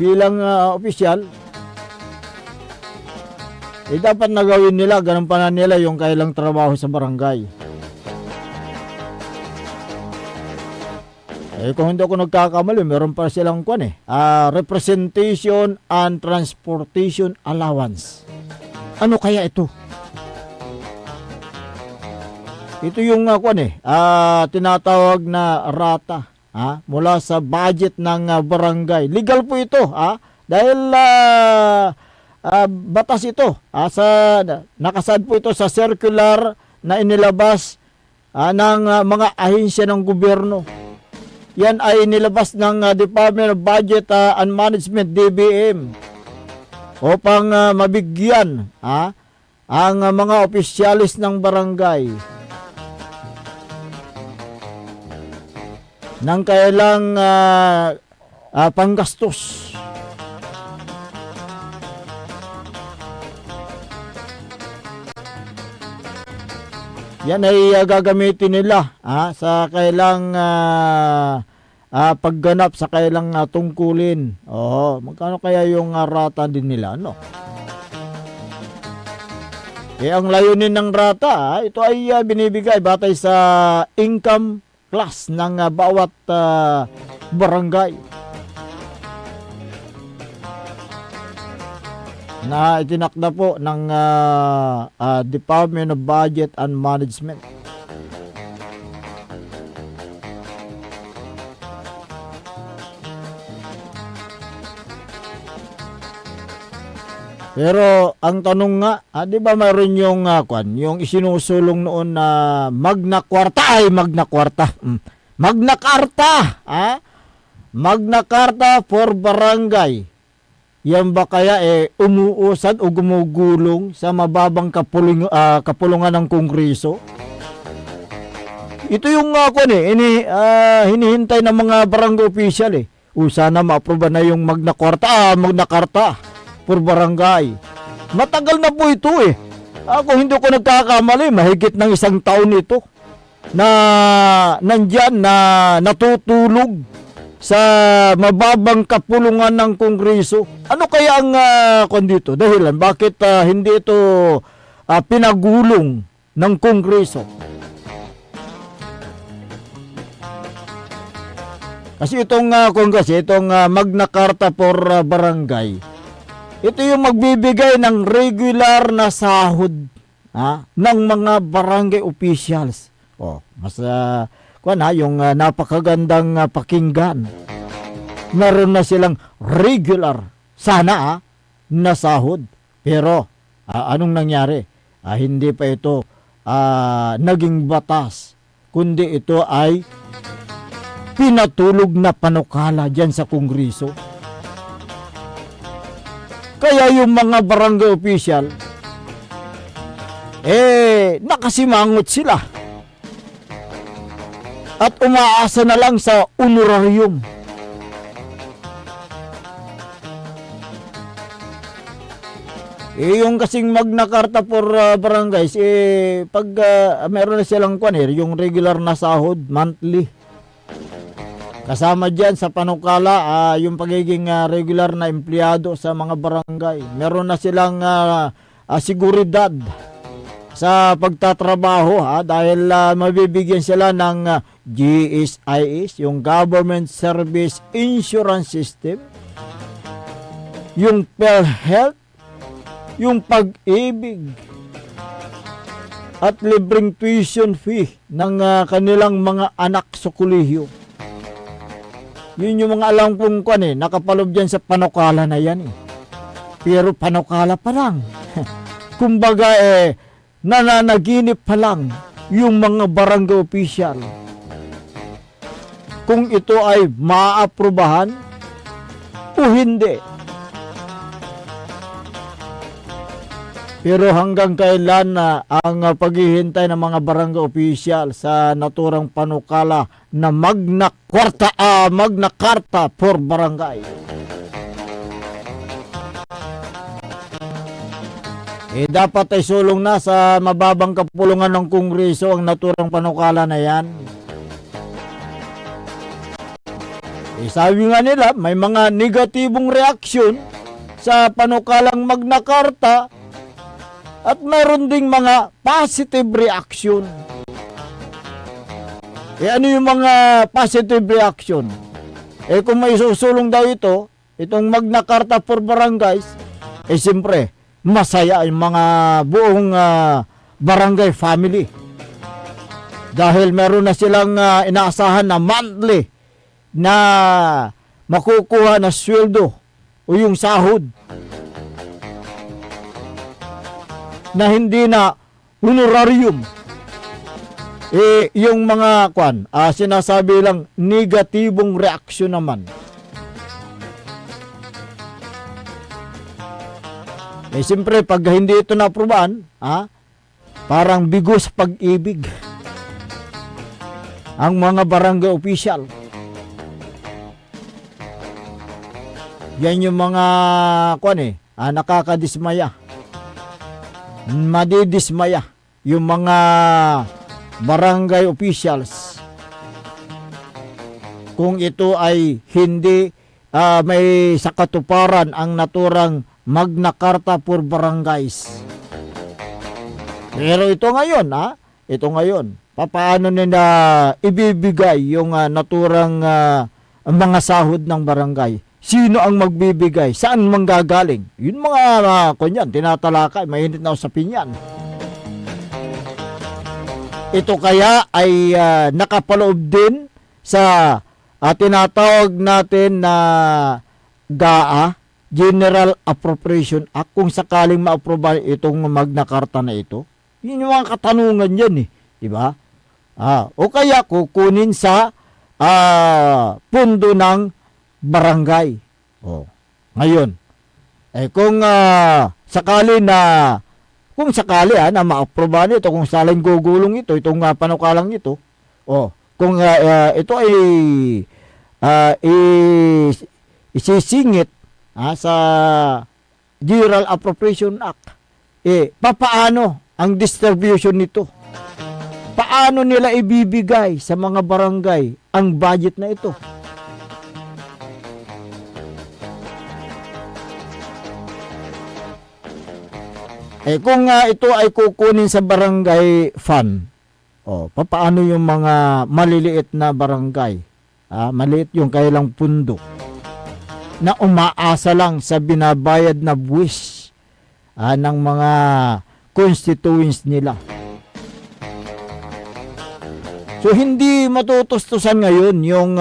bilang opisyal dapat nagawin nila ganun pa na nila yung kailang trabaho sa barangay. Kung hindi ako nagkakamali, meron pa silang representation and transportation allowance. Ano kaya ito? Ito yung tinatawag na rata mula sa budget ng barangay. Legal po ito dahil batas ito. Nakasad po ito sa circular na inilabas ng mga ahensya ng gobyerno. Yan ay inilabas ng Department of Budget and Management, DBM, upang mabigyan ang mga opisyalis ng barangay ng kailang panggastos. Yan ay gagamitin nila sa kailang pagganap sa kailang tungkulin. Magkano kaya yung rata din nila, no? Ang layunin ng rata, ito ay binibigay batay sa income class ng bawat barangay na itinakda po ng Department of Budget and Management. Pero ang tanong nga, di ba mayroon yung yung isinusulong noon na Magna Carta, Magna Carta, Magna Carta for Barangay. Yan ba kaya umuusad o gumugulong sa mababang kapulungan ng Kongreso? Ito yung hinihintay ng mga barangay official sana ma-aproba na yung Magna Carta for Barangay. Matagal na po ito Ako hindi ko nagkakamali, mahigit ng 1 taon ito na nandyan na natutulog sa mababang kapulungan ng Kongreso. Ano kaya ang dito? Dahilan bakit hindi ito pinagulong ng Kongreso? Kasi itong Magna Carta for Barangay, ito yung magbibigay ng regular na sahod ng mga barangay officials. Mas yung napakagandang pakinggan. Meron na silang regular sana na sahod. Pero anong nangyari? Hindi pa ito naging batas, kundi ito ay pinatulog na panukala dyan sa Kongreso. Kaya yung mga barangay official, nakasimangot sila. At umaasa na lang sa honorarium. Yung kasing Magna Carta for Barangays, pag meron na silang yung regular na sahod, monthly. Kasama dyan sa panukala, yung pagiging regular na empleyado sa mga barangay. Meron na silang seguridad sa pagtatrabaho dahil mabibigyan sila ng GSIS, yung Government Service Insurance System, yung PhilHealth, yung Pag-ibig, at libreng tuition fee ng kanilang mga anak sa kolehiyo. Yun yung mga alam kong nakapalob dyan sa panukala na yan Pero panukala pa lang. Kumbaga nananaginip pa lang yung mga barangay official kung ito ay maaprubahan o hindi. Pero hanggang kailan na ang paghihintay ng mga barangay official sa naturang panukala na Magna Carta for Barangay? Dapat ay sulong na sa mababang kapulungan ng Kongreso ang naturang panukala na yan. Sabi nga nila, may mga negatibong reaksyon sa panukalang Magna Carta at mayroon ding mga positive reaction. Ano yung mga positive reaction? Kung may susulong daw itong Magna Carta for Barangays, siyempre, masaya ang mga buong barangay family. Dahil meron na silang inaasahan na monthly na makukuha na sweldo o yung sahod na hindi na honorarium. Yung mga sinasabi lang negatibong reaksyon naman. Siyempre, pag hindi ito na-aprobahan, parang bigo sa pag-ibig ang mga barangay official. Yan yung mga nakakadismaya. Madidismaya yung mga barangay officials kung ito ay hindi may sakatuparan ang naturang Magna Carta for Barangays. Pero ito ngayon, paano nila ibibigay yung naturang mga sahod ng barangay? Sino ang magbibigay? Saan manggagaling? Yun mga tinatalakay, mainit na usapin yan. Ito kaya ay nakapaloob din sa tinatawag natin na GAA, General Appropriation Act, kung sakaling ma-aproba itong Magna Carta na ito. Yun yung mga katanungan yan diba? O kaya kukunin sa pundo ng barangay. Ngayon, kung sakali na ma-aproba nito, kung saling gugulong ito, itong panukalang ito, kung ito ay isisingit sa General Appropriation Act, papaano ang distribution nito? Paano nila ibibigay sa mga barangay ang budget na ito? Kung ito ay kukunin sa barangay fund, paano yung mga maliliit na barangay? Maliit yung kailang pundo na umaasa lang sa binabayad na buwis ng mga constituents nila. So hindi matutustusan ngayon yung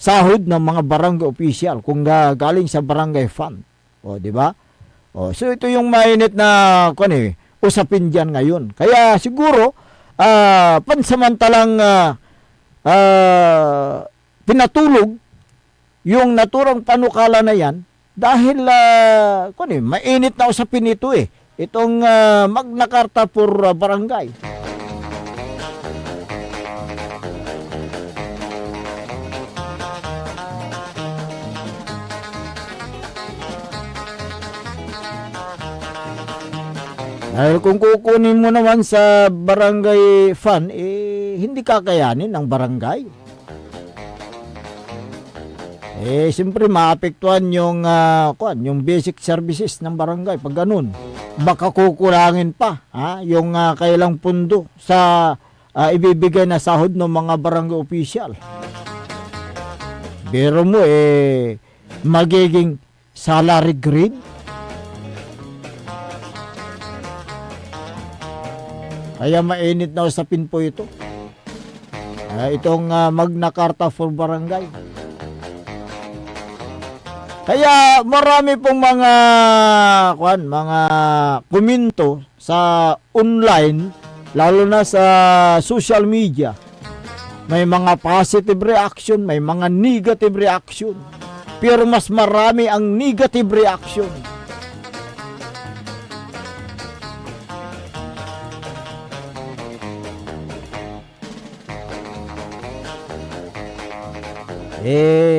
sahod ng mga barangay official kung galing sa barangay fund. Di ba? So ito yung mainit na usapin diyan ngayon. Kaya siguro pansamantalang pinatulog yung naturang panukala na yan dahil mainit na usapin ito itong Magna Carta for Barangay. Dahil kung kukunin mo naman sa barangay fund, hindi kakayanin ng barangay. Siyempre maapektuhan yung basic services ng barangay. Pag ganun, baka kukulangin pa yung kailang pundo sa ibibigay na sahod ng mga barangay official. Pero mo, magiging salary grid. Kaya mainit na usapin po ito. Itong Magna Carta for Barangay. Kaya marami pong mga komento sa online, lalo na sa social media. May mga positive reaction, may mga negative reaction. Pero mas marami ang negative reaction.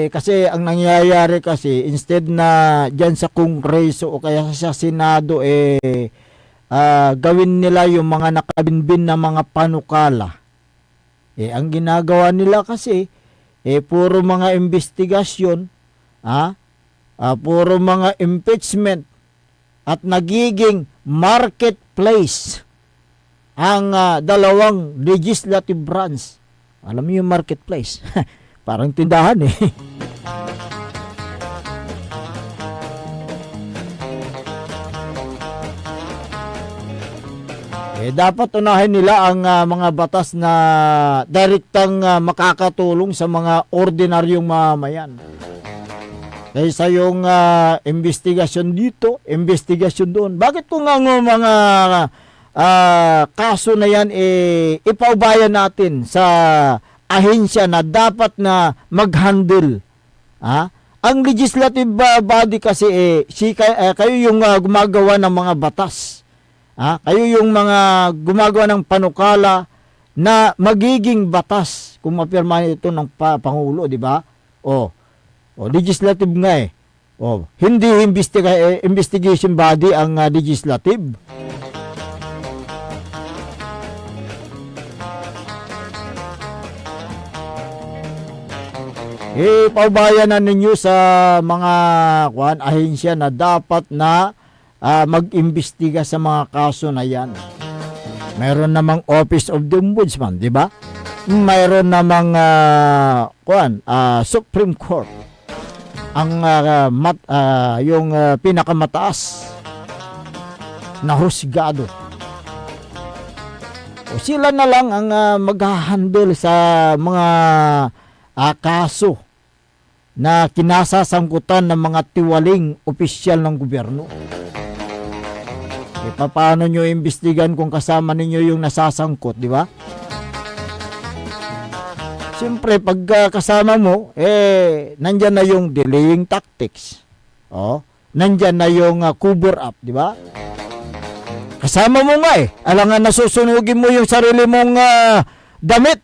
Kasi ang nangyayari kasi, instead na dyan sa Kongreso o kaya sa Senado, gawin nila yung mga nakabinbin na mga panukala. Ang ginagawa nila kasi, puro mga investigasyon, puro mga impeachment, at nagiging marketplace ang dalawang legislative branch. Alam mo yung marketplace? Parang tindahan dapat unahin nila ang mga batas na direktang makakatulong sa mga ordinaryong mamayan. Kaysa yung investigasyon dito, investigasyon doon. Bakit kung ang mga kaso na yan ipaubayan natin sa ahensya na dapat na mag-handle? Ang legislative body kasi kayo yung gumagawa ng mga batas. Kayo yung mga gumagawa ng panukala na magiging batas kung mapirma ito ng Pangulo, di ba? Legislative nga hindi investigation body ang legislative. Paubayanan ninyo sa mga ahensya na dapat na mag-imbestiga sa mga kaso na yan. Mayroon namang Office of the Ombudsman, di ba? Mayroon namang Supreme Court. Ang yung pinakamataas na husgado. Sila na lang ang mag-handle sa mga kaso na kinasasangkutan ng mga tiwaling opisyal ng gobyerno. Paano nyo imbestigan kung kasama ninyo yung nasasangkot, di ba? Siyempre, pag kasama mo, nandyan na yung delaying tactics. Nandyan na yung cover up, di ba? Kasama mo nga alangan nasusunugin mo yung sarili mong damit.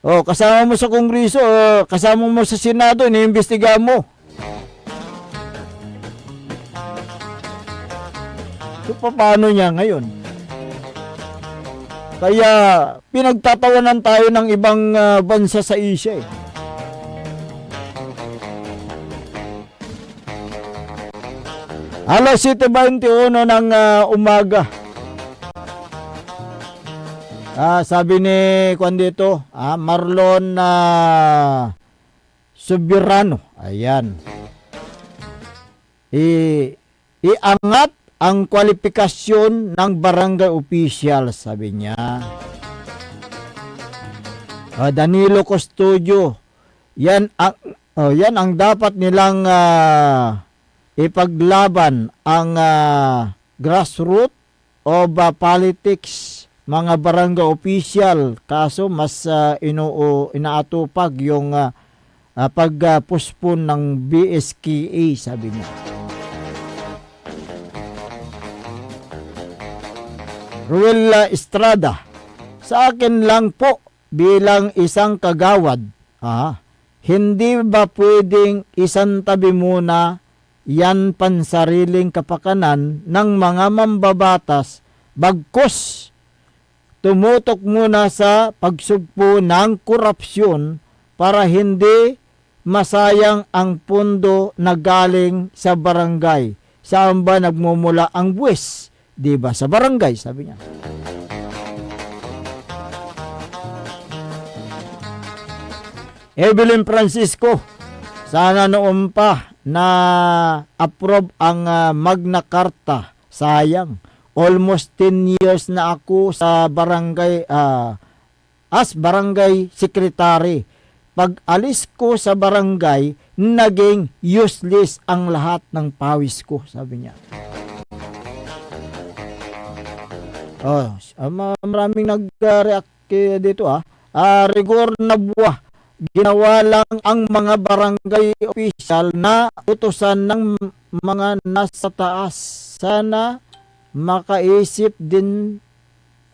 Kasama mo sa Kongreso, kasama mo sa Senado, iniimbestigahan mo. So, paano niya ngayon? Kaya, pinagtatawanan tayo ng ibang bansa sa Asia Alas 7:21 ng umaga. Sabi ni Marlon Subirano, ayan. Iangat ang kwalifikasyon ng barangay official, sabi niya. Danilo Custodio, yan ang dapat nilang ipaglaban ang grassroots of politics, mga barangay official. Kaso mas inaatupag yung pagpuspon ng BSKA, sabi niya. Ruel Estrada, sa akin lang po bilang isang kagawad, hindi ba pwedeng isantabi muna yan pansariling kapakanan ng mga mambabatas bagkus tumutok muna sa pagsugpo ng korupsyon para hindi masayang ang pundo na galing sa barangay. Saan ba nagmumula ang buwis? Diba? Sa barangay, sabi niya. Evelyn Francisco, sana noon pa na approve ang Magna Carta. Sayang. Almost 10 years na ako sa barangay, as barangay secretary. Pag alis ko sa barangay, naging useless ang lahat ng pawis ko, sabi niya. Maraming nag-react dito rigor na buwa. Ginawa lang ang mga barangay official na utusan ng mga nasa taas. Sana makaisip din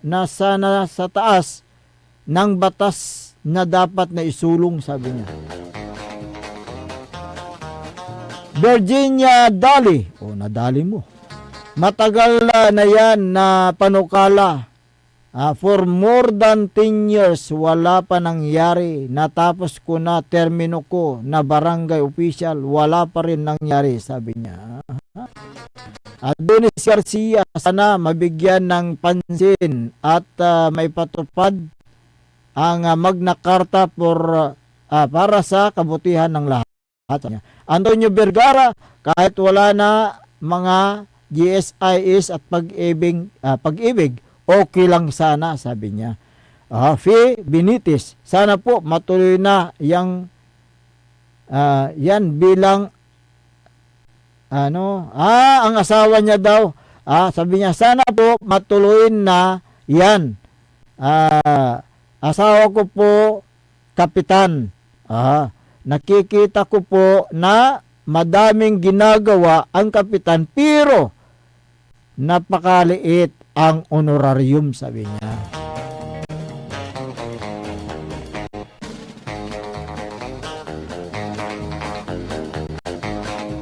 na sana sa taas ng batas na dapat na isulong, sabi niya. Virginia Dali, nadali mo. Matagal na yan na panukala. For more than 10 years, wala pa nangyari. Natapos ko na termino ko na barangay official, wala pa rin nangyari, sabi niya. Adonis Garcia, sana mabigyan ng pansin at may patupad ang Magna Carta para sa kabutihan ng lahat. Antonio Vergara, kahit wala na mga GSIS at pag-ibig, okay lang sana, sabi niya. Fee Benitez, sana po matuloy na yang yan bilang ang asawa niya daw. Sabi niya, sana po matuloy na yan. Asawa ko po, kapitan. Nakikita ko po na madaming ginagawa ang kapitan, pero napakaliit ang honorarium, sabi niya.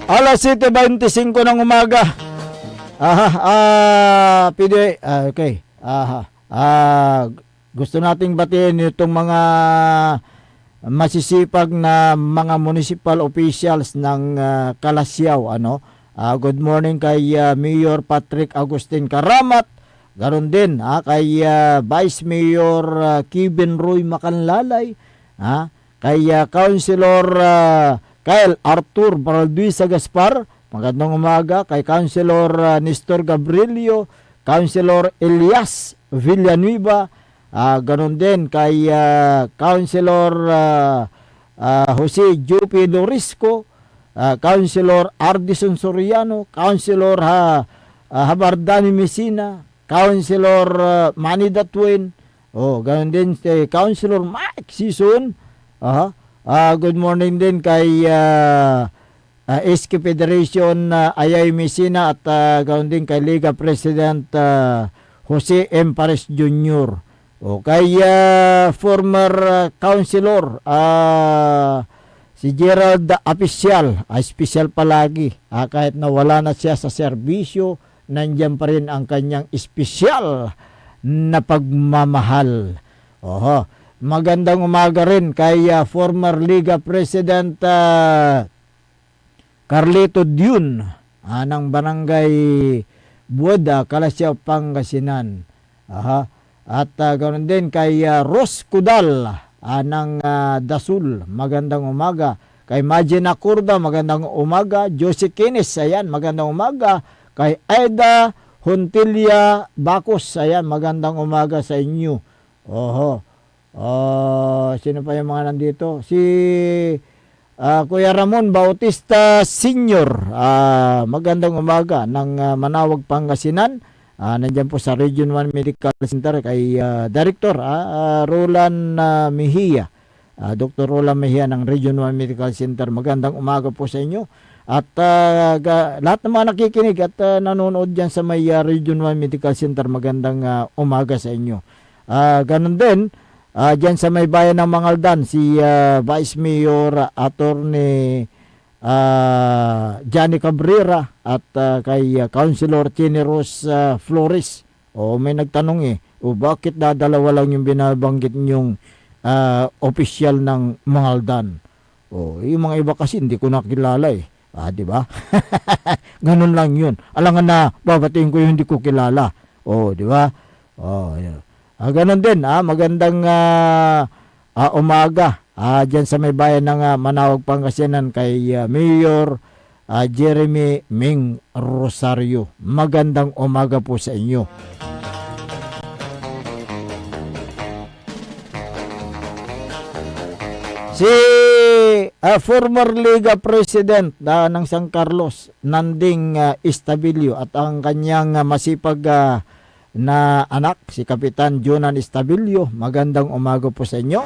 Alas 7:25 ng umaga. Okay. Gusto nating batiin itong mga masisipag na mga municipal officials ng Kalasyaw. Good morning kay Mayor Patrick Agustin Karamat. Ganon din kay Vice Mayor Kevin Roy Macanlalay. Kay Councilor Kyle Arthur Baralduisa Gaspar, magandang umaga. Kay Councilor Nestor Gabrielio, Councilor Elias Villanueva, ganon din kay Councilor Jose Jupi Lorisco, Councilor Ardison Soriano, Councilor Habardani Messina, Councilor Manny Datwin, ganon din kay Councilor Mike Sison. Good morning din kay SK Federation Ayay Messina at ganoon din kay Liga President Jose M. Pares Jr. Kay former councilor si Gerald Apisyal, special palagi. Kahit nawala na siya sa serbisyo, nandiyan pa rin ang kanyang espesyal na pagmamahal. Magandang umaga rin kay former Liga President Carlito Dune ng Barangay Buoda, Kalasyaw, Pangasinan. At ganoon din kay Ros Kudal ng Dasul, magandang umaga. Kay Majina Kurda, magandang umaga. Josie Kines, ayan, magandang umaga. Kay Aida Hontilia Bacos, ayan, magandang umaga sa inyo. Sino pa yung mga nandito? Si Kuya Ramon Bautista Senior, magandang umaga ng Manawag, Pangasinan. Nandiyan po sa Region 1 Medical Center kay Director Roland Mejia, Dr. Roland Mejia ng Region 1 Medical Center. Magandang umaga po sa inyo. At lahat ng mga nakikinig at nanonood dyan sa may Region 1 Medical Center, magandang umaga sa inyo. Ganon din, dyan sa may bayan ng Mangaldan, si Vice Mayor Attorney Johnny Cabrera at kay Councilor Chineros Flores. May nagtanong bakit dalawa lang yung binabanggit nyong opisyal ng Mangaldan? Yung mga iba kasi hindi ko nakilala di ba? Ganun lang yun. Alangan na babatiin ko yung hindi ko kilala. Di ba? Ganon din, magandang umaga dyan sa may bayan ng Manawag, Pangasinan kay Mayor Jeremy Ming Rosario. Magandang umaga po sa inyo. Si former Liga President ng San Carlos, Nanding Estabilio, at ang kanyang masipag na anak, si Kapitan Jonan Estabilio. Magandang umaga po sa inyo.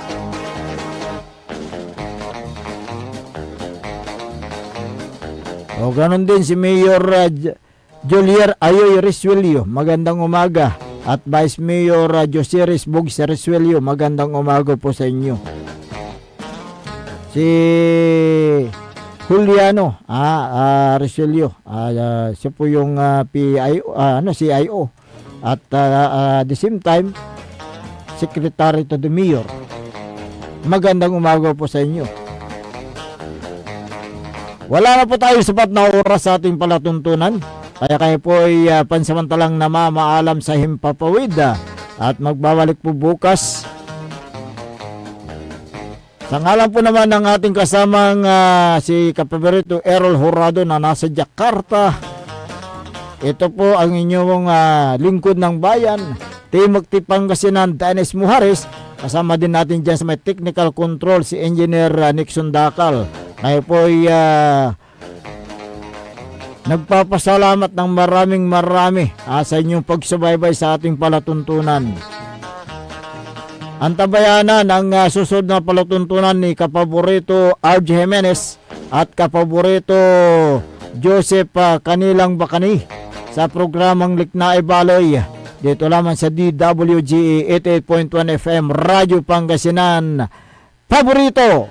Ganon din si Mayor Jolier Ayoy Resuelio. Magandang umaga. At Vice Mayor Josiris Bugs Resuelio. Magandang umaga po sa inyo. Si Juliano Resuelio, siya po yung CIO. At the same time, Secretary to the Mayor. Magandang umaga po sa inyo. Wala na po tayo sapat na oras sa ating palatuntunan. Kaya kayo po ay pansamantalang namamaalam sa Himpapawid at magbabalik po bukas. Sa ngalan po naman ng ating kasamang si Kapaberito Errol Horado na nasa Jakarta. Ito po ang inyong lingkod ng bayan, Timothy Pangasinan, Dennis Muhares. Kasama din natin dyan sa may technical control si Engineer Nixon Dakal. Ngayon po ay nagpapasalamat ng marami sa inyong pagsubaybay sa ating palatuntunan. Antabayanan ang susunod na palatuntunan ni Kapaborito RJ Jimenez at Kapaborito Joseph Kanilang Bakani sa programang Liknae Baloy. Dito lamang sa DWGE 88.1 FM Radyo Pangasinan. Paborito!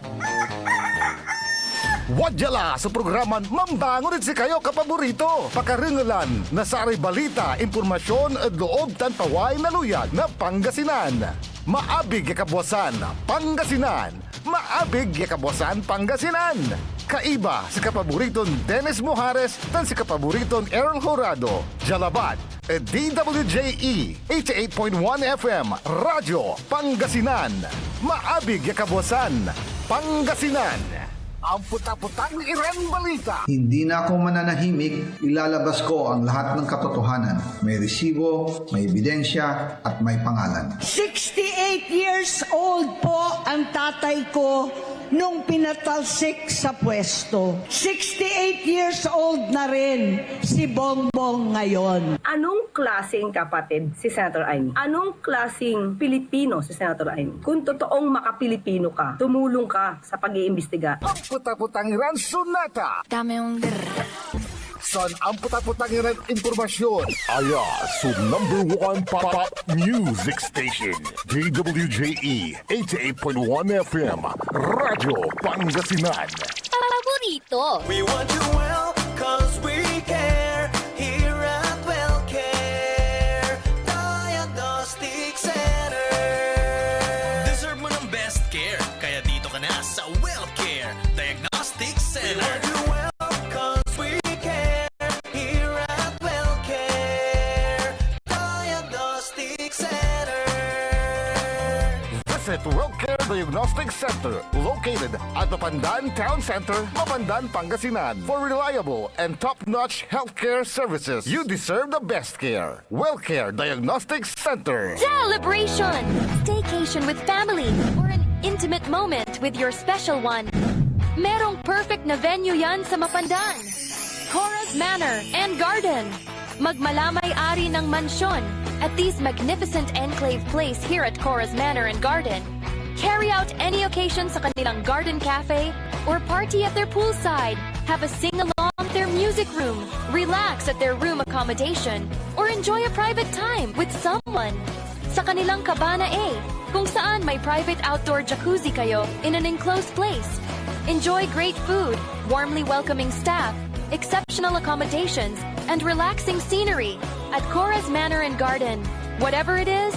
Wadyala sa programan Mambangon si kayo kapaborito. Pakaringalan na sa aray balita, impormasyon at loob tanpaway na luyag na Pangasinan. Maabig yakabwasan Pangasinan. Maabig yakabwasan Pangasinan. Kaiba si kapaboriton Dennis Muhares tan si kapaboriton Errol Horado. Jalabat DWJE 88.1 FM Radyo Pangasinan. Maabig yakabwasan Pangasinan. Ang puta-putang Iren Balita. Hindi na ako mananahimik, ilalabas ko ang lahat ng katotohanan. May resibo, may ebidensya, at may pangalan. 68 years old po ang tatay ko nung pinatalsik sa pwesto. 68 years old na rin si Bongbong ngayon. Anong klaseng kapatid si Senator Amy? Anong klaseng Pilipino si Senator Amy? Kung totoong makapilipino ka, tumulong ka sa pag-iimbestiga. Ang puta-putang Iren Sunata. Dame un San ang puta-putang Iren impormasyon. Aya sa #1 pop music station. DWJE 88.1 FM Radyo Pangasinan. Paborito. We want you well, cause we care. Here at WellCare Diagnostic Center. Deserve mo ng best care, kaya dito ka na sa WellCare Diagnostic Center. We want you well, cause we care. Here at WellCare Diagnostic Center. Visit WellCare Diagnostic Center, located at Mapandan Town Center, Mapandan, Pangasinan. For reliable and top-notch healthcare services, you deserve the best care. WellCare Diagnostic Center. Celebration! Staycation with family or an intimate moment with your special one. Merong perfect na venue yan sa Mapandan. Cora's Manor and Garden. Magmalamay-ari ng mansyon at this magnificent enclave place here at Cora's Manor and Garden. Carry out any occasion sa kanilang garden cafe or party at their poolside. Have a sing-along at their music room, relax at their room accommodation, or enjoy a private time with someone. Sa kanilang Cabana A, kung saan may private outdoor jacuzzi kayo in an enclosed place. Enjoy great food, warmly welcoming staff, exceptional accommodations, and relaxing scenery at Cora's Manor and Garden. Whatever it is,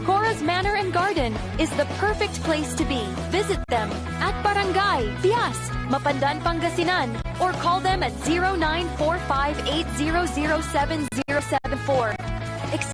Cora's Manor and Garden is the perfect place to be. Visit them at Barangay Pias, Mapandan, Pangasinan, or call them at 0945-800-7074.